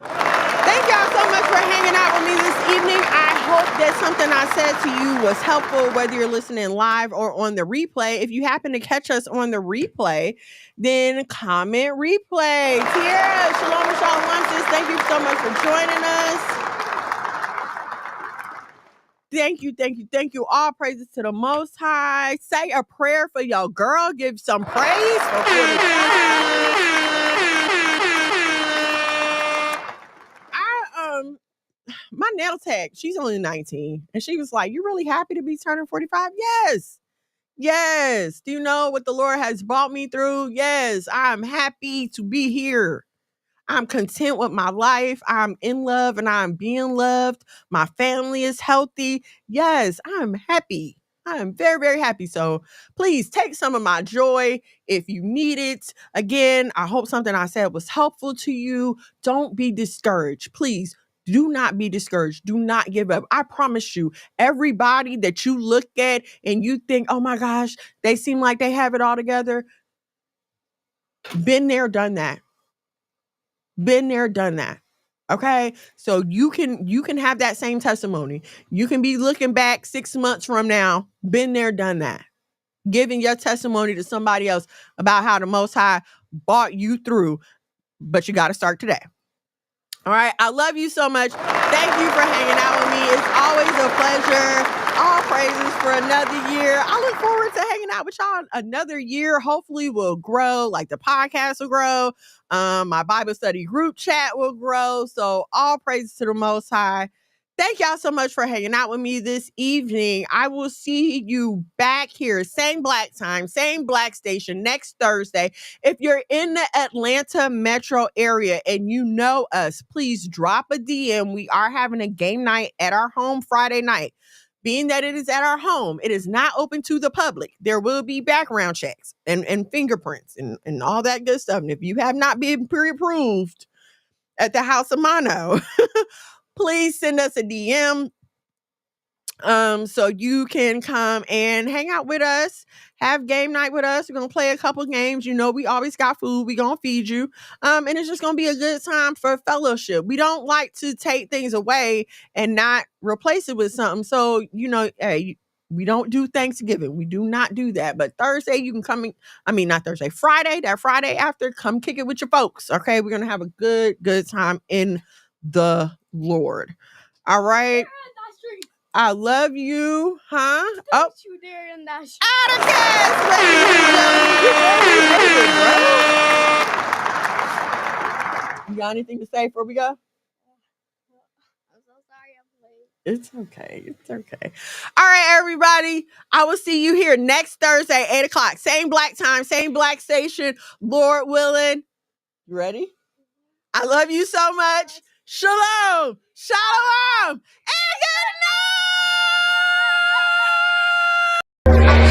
Thank y'all so much for hanging out with me this evening. I hope that something I said to you was helpful, whether you're listening live or on the replay. If you happen to catch us on the replay, then comment replay. Tiara, shalom and shalom, sis. Thank you so much for joining us. Thank you. All praises to the Most High. Say a prayer for your girl. Give some praise for 45. My nail tech, she's only 19, and she was like, "You really happy to be turning 45?" Yes. Do you know what the Lord has brought me through? Yes, I'm happy to be here. I'm content with my life. I'm in love and I'm being loved. My family is healthy. Yes, I'm happy. I am very, very happy. So please take some of my joy if you need it. Again, I hope something I said was helpful to you. Don't be discouraged. Please do not be discouraged. Do not give up. I promise you, everybody that you look at and you think, oh my gosh, they seem like they have it all together. Been there, done that. Okay. So you can have that same testimony. You can be looking back 6 months from now, been there, done that. Giving your testimony to somebody else about how the Most High brought you through, but you got to start today. All right. I love you so much. Thank you for hanging out with me. It's always a pleasure. All praises for another year. I look forward to hanging out with y'all another year. Hopefully we'll grow, like the podcast will grow. My Bible study group chat will grow. So all praises to the Most High. Thank y'all so much for hanging out with me this evening. I will see you back here, same black time, same black station next Thursday. If you're in the Atlanta metro area and you know us, please drop a DM. We are having a game night at our home Friday night. Being that it is at our home, it is not open to the public. There will be background checks and fingerprints and all that good stuff. And if you have not been pre-approved at the House of Mono, please send us a DM so you can come and hang out with us, have game night with us. We're going to play a couple games. You know, we always got food. We're going to feed you. And it's just going to be a good time for fellowship. We don't like to take things away and not replace it with something. So, you know, hey, we don't do Thanksgiving. We do not do that. But Thursday, you can come in. Not Thursday, Friday, that Friday after, come kick it with your folks. Okay. We're going to have a good time in the Lord. All right. I love you, huh? Oh, you there in that street. You got anything to say before we go? I'm so sorry I'm late. It's okay. All right, everybody. I will see you here next Thursday, 8 o'clock. Same black time, same black station. Lord willing. You ready? I love you so much. Shalom. And good night.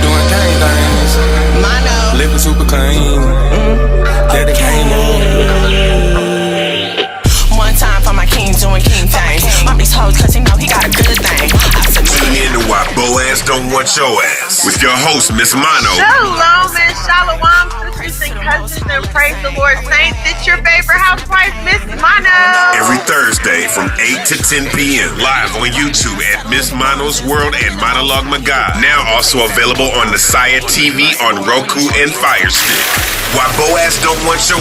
Doing gang things. Mono. Living super clean. That it came up. One time for my king doing king things. Mom these hoes cause he know he got a good thing. I submit. In the white boy Boaz Don't Want Your Ass with your host, Miss Mono. Shalom and shalom, sisters and cousins, and praise the Lord saints. It's your favorite housewife, Miss Mono. Every Thursday from 8 to 10 p.m. live on YouTube at Miss Mono's World and Monologue Magog. Now also available on Nasaya TV on Roku and Fire Stick. Why Boaz Don't Want Your